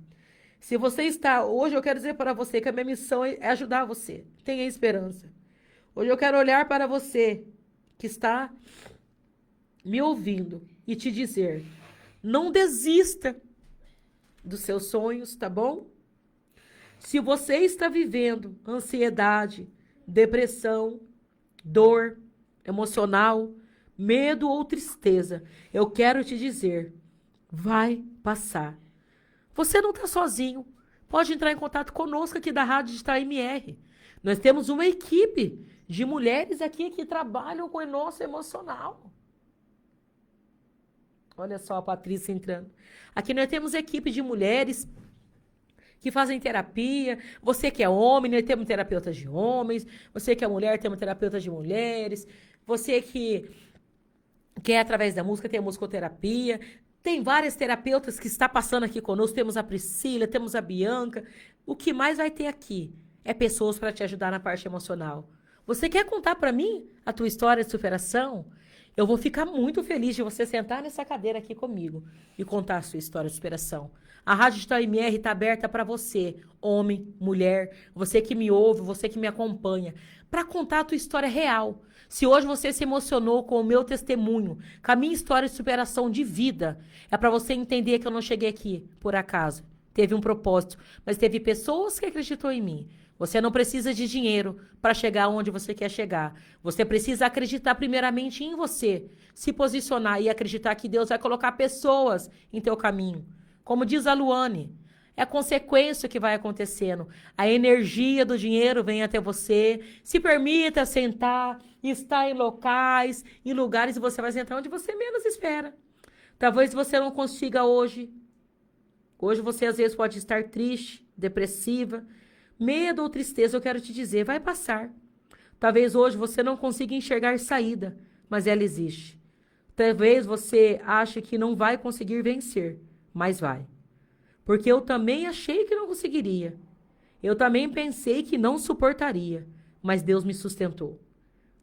Se você está, hoje eu quero dizer para você que a minha missão é ajudar você. Tenha esperança. Hoje eu quero olhar para você que está me ouvindo e te dizer, não desista dos seus sonhos, tá bom? Se você está vivendo ansiedade, depressão, dor emocional, medo ou tristeza, eu quero te dizer, vai passar. Você não está sozinho. Pode entrar em contato conosco aqui da Rádio Itaú MR. Nós temos uma equipe de mulheres aqui que trabalham com o nosso emocional. Olha só a Patrícia entrando. Aqui nós temos equipe de mulheres que fazem terapia. Você que é homem, nós temos terapeutas de homens. Você que é mulher, temos terapeutas de mulheres. Você que é através da música, tem a musicoterapia. Tem várias terapeutas que está passando aqui conosco. Temos a Priscila, temos a Bianca. O que mais vai ter aqui é pessoas para te ajudar na parte emocional. Você quer contar para mim a tua história de superação? Eu vou ficar muito feliz de você sentar nessa cadeira aqui comigo e contar a sua história de superação. A Rádio Itaú MR está aberta para você, homem, mulher, você que me ouve, você que me acompanha, para contar a tua história real. Se hoje você se emocionou com o meu testemunho, com a minha história de superação de vida, é para você entender que eu não cheguei aqui por acaso. Teve um propósito, mas teve pessoas que acreditou em mim. Você não precisa de dinheiro para chegar onde você quer chegar. Você precisa acreditar primeiramente em você, se posicionar e acreditar que Deus vai colocar pessoas em teu caminho. Como diz a Luane, é a consequência que vai acontecendo. A energia do dinheiro vem até você. Se permita sentar, estar em locais, em lugares, e você vai sentar onde você menos espera. Talvez você não consiga hoje. Hoje você às vezes pode estar triste, depressiva, medo ou tristeza, eu quero te dizer, vai passar. Talvez hoje você não consiga enxergar saída, mas ela existe. Talvez você ache que não vai conseguir vencer, mas vai. Porque eu também achei que não conseguiria. Eu também pensei que não suportaria, mas Deus me sustentou.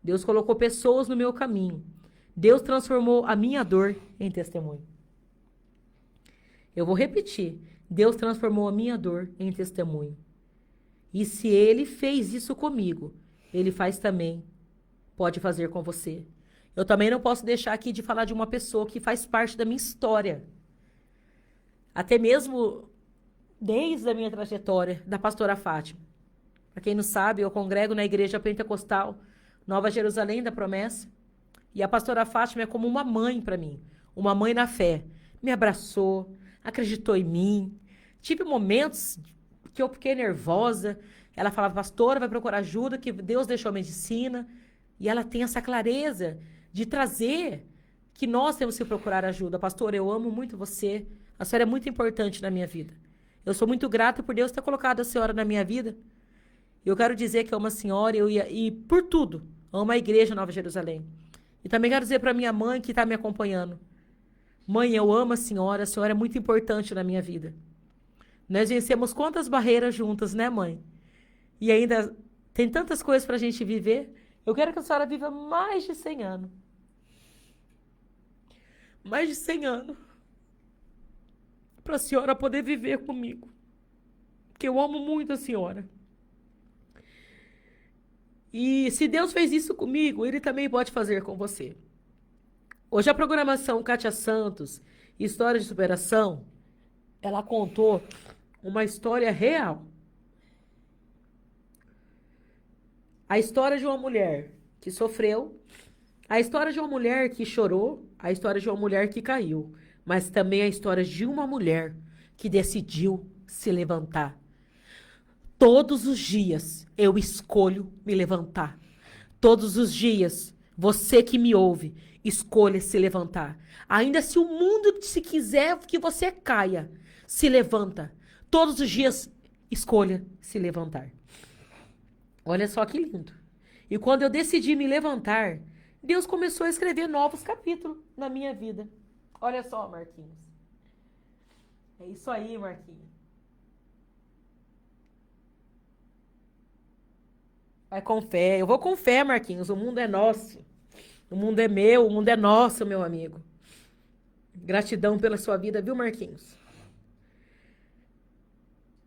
Deus colocou pessoas no meu caminho. Deus transformou a minha dor em testemunho. Eu vou repetir. Deus transformou a minha dor em testemunho. E se Ele fez isso comigo, Ele faz também, pode fazer com você. Eu também não posso deixar aqui de falar de uma pessoa que faz parte da minha história. Até mesmo desde a minha trajetória, da pastora Fátima. Para quem não sabe, eu congrego na Igreja Pentecostal Nova Jerusalém da Promessa. E a pastora Fátima é como uma mãe para mim, uma mãe na fé. Me abraçou, acreditou em mim. Tive momentos que eu fiquei nervosa. Ela falava, pastora, vai procurar ajuda, que Deus deixou a medicina. E ela tem essa clareza de trazer que nós temos que procurar ajuda. Pastora, eu amo muito você. A senhora é muito importante na minha vida. Eu sou muito grata por Deus ter colocado a senhora na minha vida. Eu quero dizer que amo a senhora e por tudo, amo a igreja Nova Jerusalém. E também quero dizer para minha mãe que está me acompanhando. Mãe, eu amo a senhora é muito importante na minha vida. Nós vencemos quantas barreiras juntas, né, mãe? E ainda tem tantas coisas para a gente viver. Eu quero que a senhora viva mais de 100 anos. Mais de 100 anos. Para a senhora poder viver comigo. Porque eu amo muito a senhora. E se Deus fez isso comigo, Ele também pode fazer com você. Hoje a programação Kátia Santos, História de Superação, ela contou uma história real. A história de uma mulher que sofreu, a história de uma mulher que chorou, a história de uma mulher que caiu, mas também a história de uma mulher que decidiu se levantar. Todos os dias eu escolho me levantar. Todos os dias, você que me ouve, escolha se levantar. Ainda se o mundo se quiser que você caia, se levanta. Todos os dias, escolha se levantar. Olha só que lindo. E quando eu decidi me levantar, Deus começou a escrever novos capítulos na minha vida. Olha só, Marquinhos. É isso aí, Marquinhos. Vai com fé. Eu vou com fé, Marquinhos. O mundo é nosso. O mundo é meu. O mundo é nosso, meu amigo. Gratidão pela sua vida, viu, Marquinhos?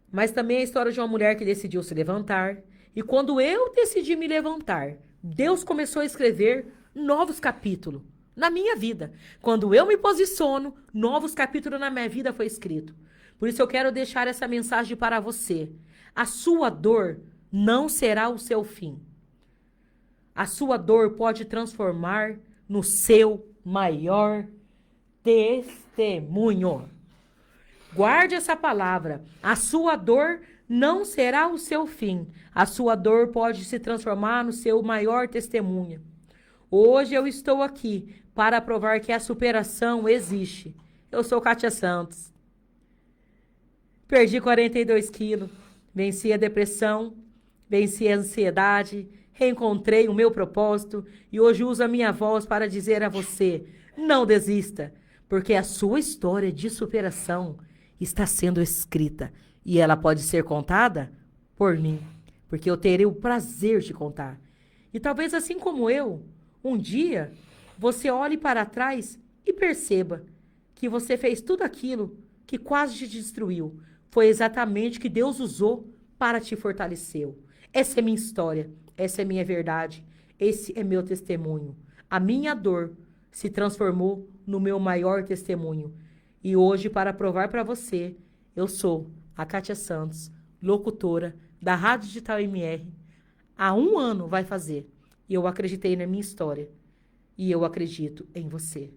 Mas também a história de uma mulher que decidiu se levantar. E quando eu decidi me levantar, Deus começou a escrever novos capítulos na minha vida. Quando eu me posiciono, novos capítulos na minha vida foi escrito. Por isso eu quero deixar essa mensagem para você. A sua dor não será o seu fim. A sua dor pode transformar no seu maior testemunho. Guarde essa palavra. A sua dor não será o seu fim. A sua dor pode se transformar no seu maior testemunho. Hoje eu estou aqui para provar que a superação existe. Eu sou Kátia Santos. Perdi 42 quilos. Venci a depressão. Venci a ansiedade. Reencontrei o meu propósito. E hoje uso a minha voz para dizer a você: não desista. Porque a sua história de superação está sendo escrita. E ela pode ser contada por mim. Porque eu terei o prazer de contar. E talvez assim como eu, um dia você olhe para trás e perceba que você fez tudo aquilo que quase te destruiu. Foi exatamente o que Deus usou para te fortalecer. Essa é minha história. Essa é minha verdade. Esse é meu testemunho. A minha dor se transformou no meu maior testemunho. E hoje, para provar para você, eu sou a Kátia Santos, locutora da Rádio Digital MR. Há 1 ano vai fazer. E eu acreditei na minha história. E eu acredito em você.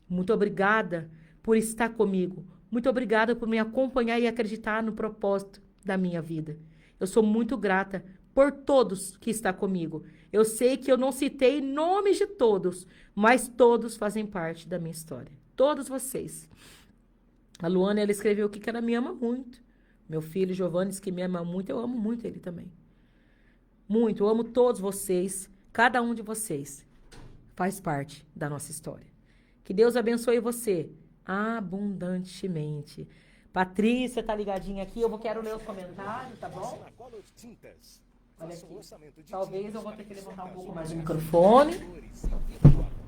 Muito obrigada por estar comigo. Muito obrigada por me acompanhar e acreditar no propósito da minha vida. Eu sou muito grata por todos que estão comigo. Eu sei que eu não citei nomes de todos, mas todos fazem parte da minha história. Todos vocês. A Luana, ela escreveu aqui que ela me ama muito. Meu filho, Giovanni, que me ama muito. Eu amo muito ele também. Muito. Eu amo todos vocês. Cada um de vocês faz parte da nossa história. Que Deus abençoe você abundantemente. Patrícia tá ligadinha aqui. Eu quero ler os comentários, tá bom? Olha aqui. Talvez eu vou ter que levantar um pouco mais o microfone.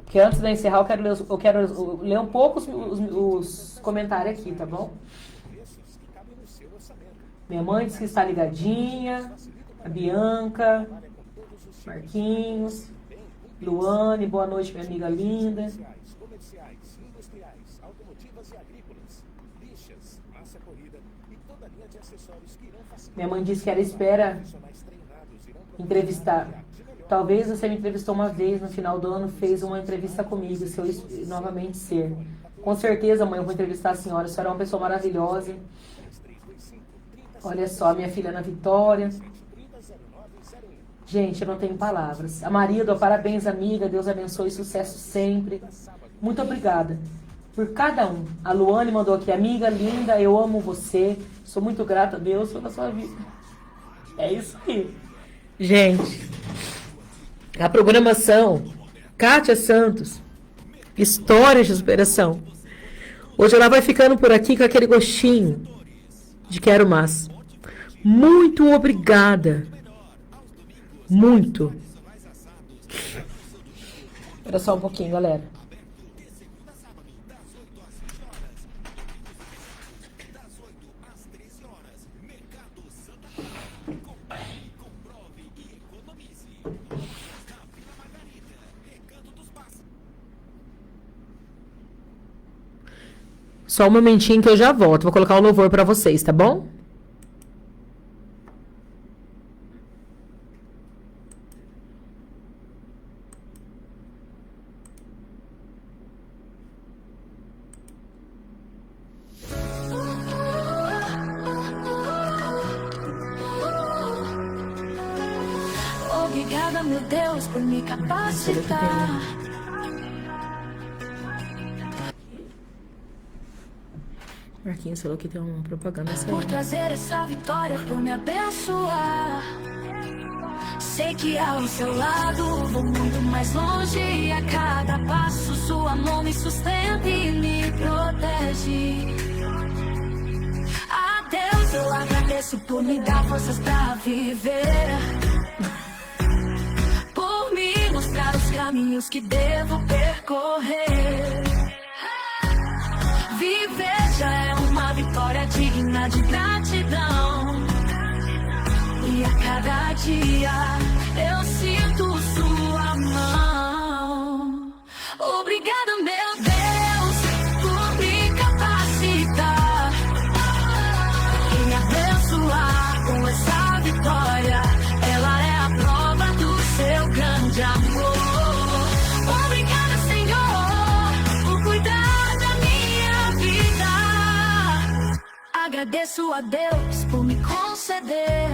Porque antes de eu encerrar, eu quero ler um pouco os comentários aqui, tá bom? Minha mãe disse que está ligadinha. A Bianca. Marquinhos. Luane, boa noite, minha amiga linda. Minha mãe disse que ela espera entrevistar. Talvez você me entrevistou uma vez no final do ano, fez uma entrevista comigo, se eu novamente ser. Com certeza, mãe, eu vou entrevistar a senhora. A senhora é uma pessoa maravilhosa. Olha só, minha filha Ana Vitória. Gente, eu não tenho palavras. A Marilda, parabéns, amiga. Deus abençoe, sucesso sempre. Muito obrigada por cada um. A Luane mandou aqui, amiga linda, eu amo você. Sou muito grata a Deus pela sua vida. É isso aí. Gente, a programação Kátia Santos, Histórias de Superação. Hoje ela vai ficando por aqui com aquele gostinho de quero mais. Muito obrigada. Muito. Espera só um pouquinho, galera. Só um momentinho que eu já volto. Vou colocar o louvor para vocês, tá bom? Obrigada, meu Deus, por me capacitar. Marquinhos falou que tem uma propaganda essa Por trazer essa vitória, por me abençoar. Sei que ao seu lado vou muito mais longe. E a cada passo sua mão me sustenta e me protege. A Deus eu agradeço por me dar forças pra viver, por me mostrar os caminhos que devo percorrer. Viver já é uma vitória digna de gratidão. E a cada dia eu sinto sua mão. Obrigada, meu Deus, por me capacitar e me abençoar com essa vitória. Ela é a prova do seu grande amor. Obrigada, Senhor, por cuidar da minha vida. Agradeço a Deus por me conceder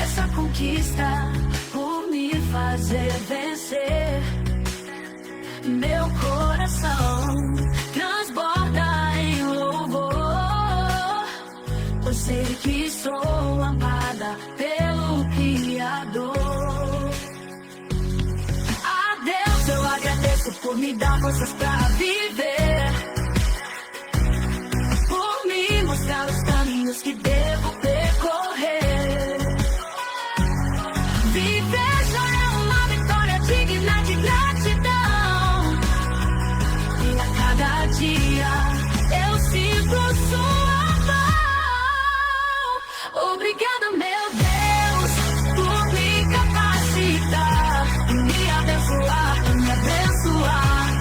essa conquista, por me fazer vencer. Meu coração transborda em louvor, pois sei que sou amada pelo Criador. A Deus eu agradeço por me dar forças pra viver, por me mostrar os caminhos que devo percorrer. Viver já é uma vitória digna de gratidão. E a cada dia eu sinto sua mão. Obrigada, meu Deus, por me capacitar e me abençoar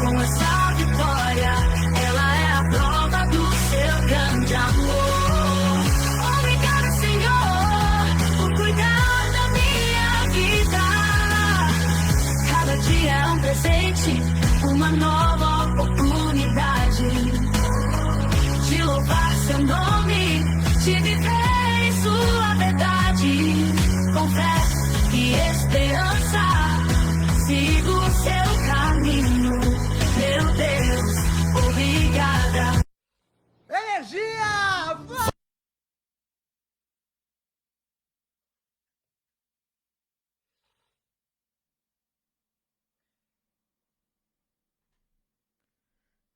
com essa vitória. Ela é a prova do seu grande amor. Obrigada, Senhor, por cuidar da minha vida. Cada dia é um presente, uma nova oportunidade de louvar seu nome, de viver em sua verdade. Com fé e esperança, sigo o seu caminho. Meu Deus, obrigada. Energia!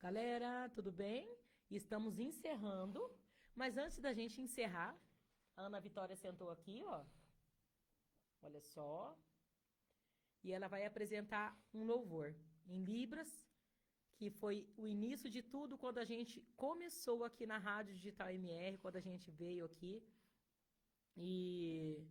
Galera, tudo bem? Estamos encerrando, mas antes da gente encerrar, a Ana Vitória sentou aqui, ó. Olha só. E ela vai apresentar um louvor em Libras, que foi o início de tudo quando a gente começou aqui na Rádio Digital MR, quando a gente veio aqui. E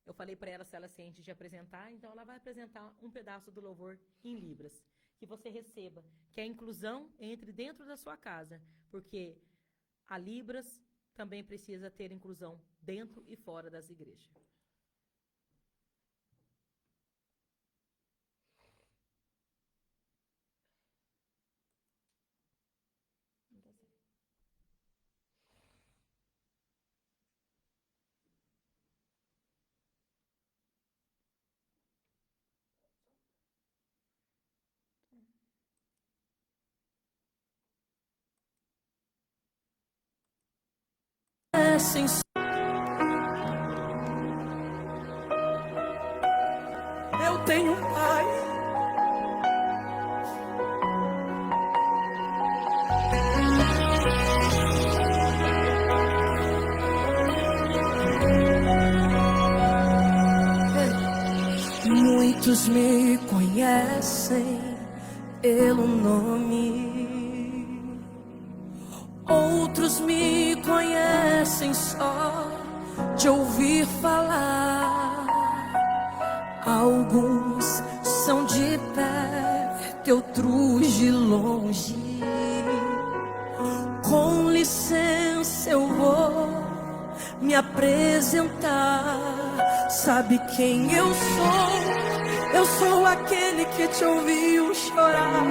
eu falei para ela se ela sente de apresentar, então ela vai apresentar um pedaço do louvor em Libras. Que você receba, que a inclusão entre dentro da sua casa, porque a Libras também precisa ter inclusão dentro e fora das igrejas. tenho um pai. Muitos me conhecem pelo nome, outros me conhecem só de ouvir falar. Alguns são de perto, outros de longe. Com licença eu vou me apresentar. Sabe quem eu sou? Eu sou aquele que te ouviu chorar.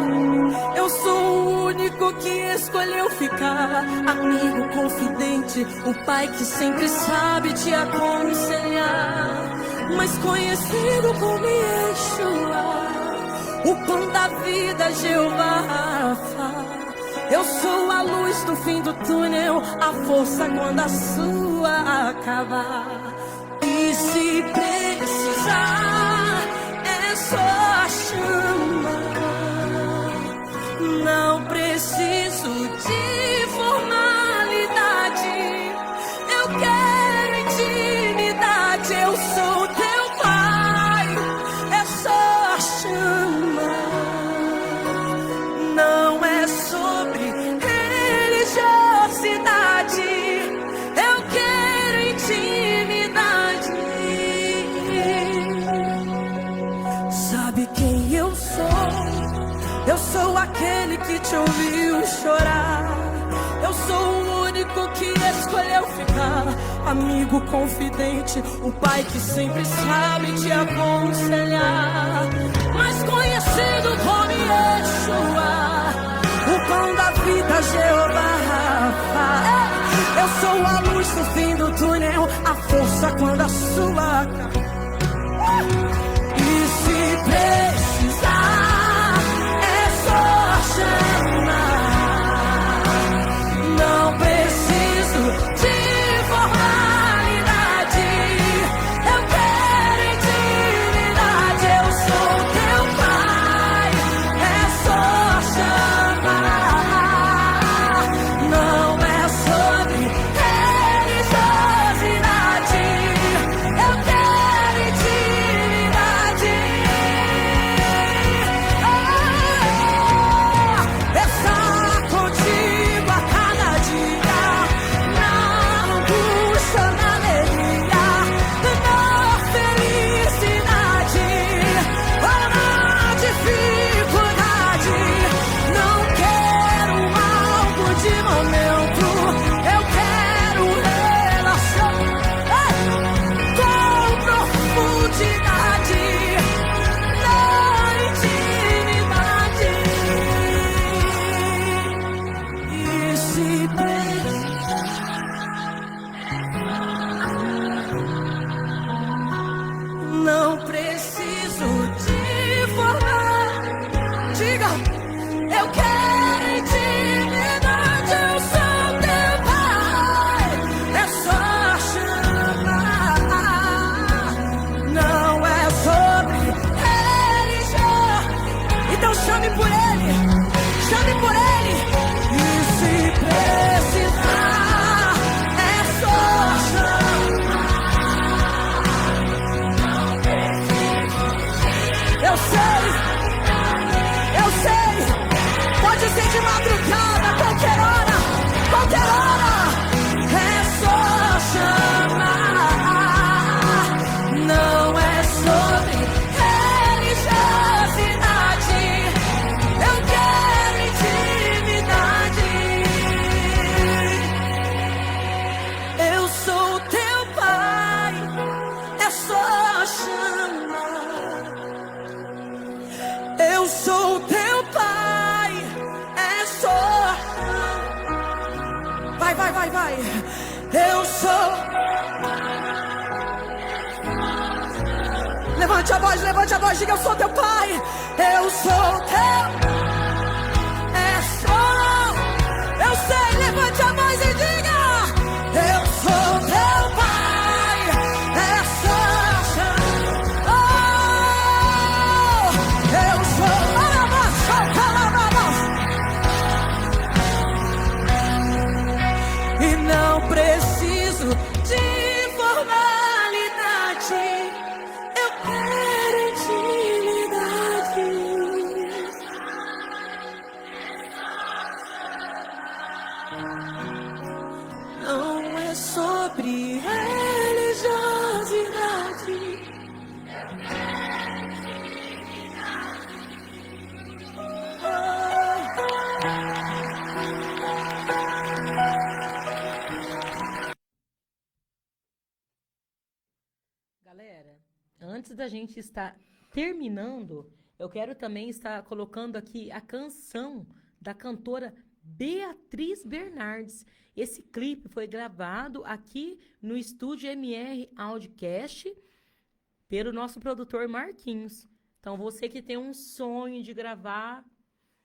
Eu sou o único que escolheu ficar. Amigo confidente, o pai que sempre sabe te aconselhar. Mas conhecido como Yeshua, o pão da vida, Jeová Rafa. Eu sou a luz no fim do túnel, a força quando a sua acabar. E se precisar, é só chamar. Não preciso de formalidade, eu quero intimidade. Eu sou teu pai, é só chamar. Não é sobre religiosidade, eu quero intimidade. Sabe quem eu sou? Eu sou aquele que te ouviu chorar. Eu sou o único que escolheu ficar. Amigo confidente, o pai que sempre sabe te aconselhar. Mais conhecido como Yeshua, o pão da vida, Jeová Rafa. Eu sou a luz no fim do túnel, a força quando a sua. E se precisar, é só chamar. Não preciso de formalidade, eu quero intimidade. Eu sou teu pai, é só chamar. Não é sobre religiosidade, eu quero intimidade. Estar contigo a cada dia, na angústia, na alegria, na felicidade ou na dificuldade. Não quero algo de momento, eu quero relação com profundidade, na intimidade. E se não preciso de formar. Diga, eu quero intimidade. Eu sou teu pai, é só chamar. Não é sobre religião, então chame por ele, chame por ele. E se precisar, é só chamar. Eu sei, pode ser de madrugada, qualquer hora, qualquer hora. É só chamar. Não é sobre religiosidade, eu quero intimidade. Eu sou teu pai, é só chamar. Eu sou teu pai, é só. Vai, vai, vai, vai. Eu sou. Levante a voz, diga: eu sou teu pai. Eu sou teu. É só. Eu sei, levante a voz e diga: eu sou teu pai. É só. Oh! de formalidade. Eu quero intimidade. Não é sobre religiosidade. Galera, antes da gente estar terminando, eu quero também estar colocando aqui a canção da cantora Beatriz Bernardes. Esse clipe foi gravado aqui no estúdio MR Audiocast pelo nosso produtor Marquinhos. Então, você que tem um sonho de gravar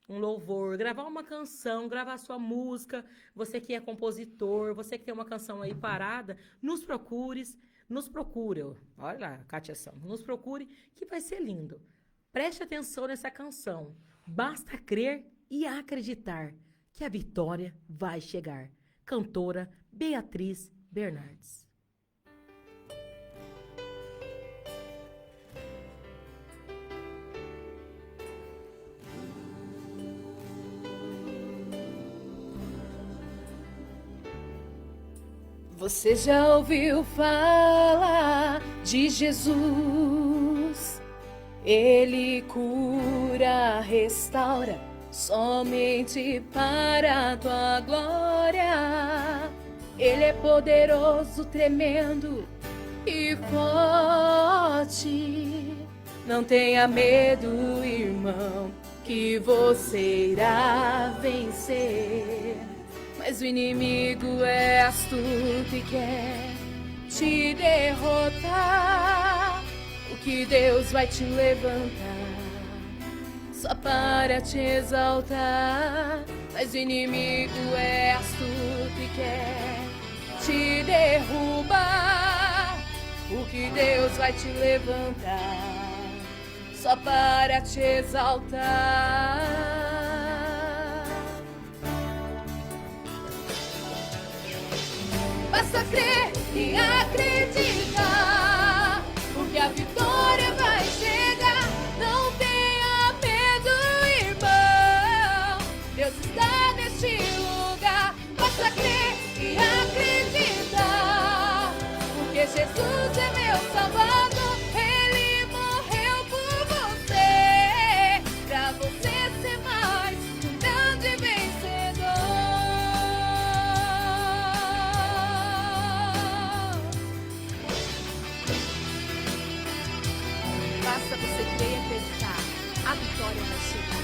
um louvor, gravar uma canção, gravar sua música, você que é compositor, você que tem uma canção aí parada, nos procure, olha lá, Kátia Santos, nos procure que vai ser lindo. Preste atenção nessa canção. Basta crer e acreditar que a vitória vai chegar. Cantora Beatriz Bernardes. Você já ouviu falar de Jesus? Ele cura, restaura, somente para a tua glória. Ele é poderoso, tremendo e forte. Não tenha medo, irmão, que você irá vencer. Mas o inimigo é astuto e quer te derrotar. O que Deus vai te levantar só para te exaltar. Mas o inimigo é astuto e quer te derrubar. O que Deus vai te levantar só para te exaltar. Basta crer e acreditar, porque a vitória vai chegar. Não tenha medo, irmão, Deus está neste lugar. Basta crer e acreditar, porque Jesus é meu Salvador. Ele morreu por você, pra você ser mais um grande vencedor. Basta você crer e acreditar, a vitória vai chegar.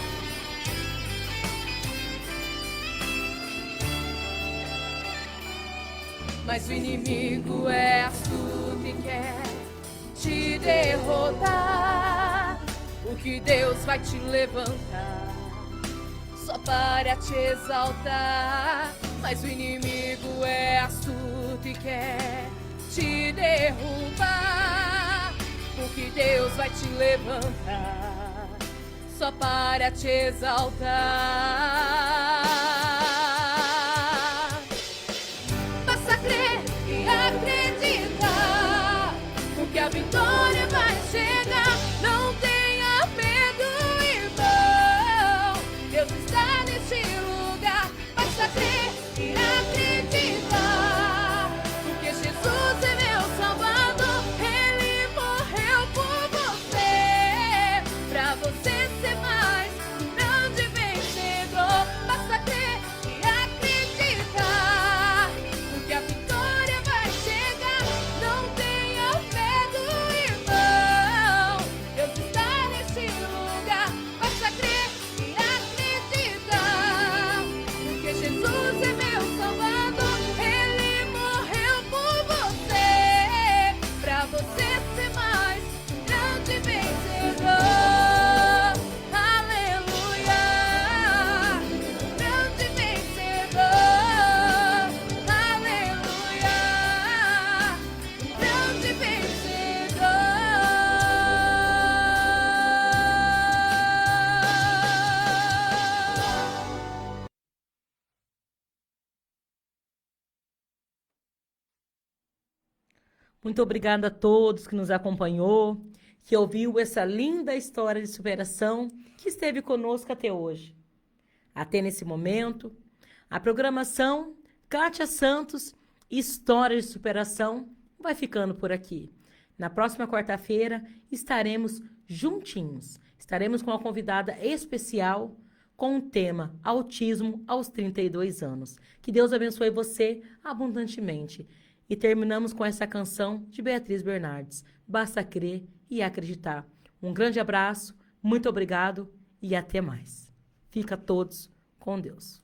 Mas o inimigo é astuto e quer te derrotar. O que Deus vai te levantar só para te exaltar. Mas o inimigo é astuto e quer te derrubar. O que Deus vai te levantar só para te exaltar. Basta crer e acreditar, porque a vitória vai chegar. Não tenha medo, irmão, Deus está neste lugar. Basta crer e acreditar, porque Jesus é meu Salvador. Ele morreu por você, pra você ser mais um grande vencedor. Muito obrigada a todos que nos acompanhou, que ouviu essa linda história de superação, que esteve conosco até hoje. Até nesse momento, a programação Kátia Santos, História de Superação, vai ficando por aqui. Na próxima quarta-feira estaremos juntinhos. Estaremos com uma convidada especial com o tema Autismo aos 32 anos. Que Deus abençoe você abundantemente. E terminamos com essa canção de Beatriz Bernardes. Basta crer e acreditar. Um grande abraço, muito obrigado e até mais. Fica todos com Deus.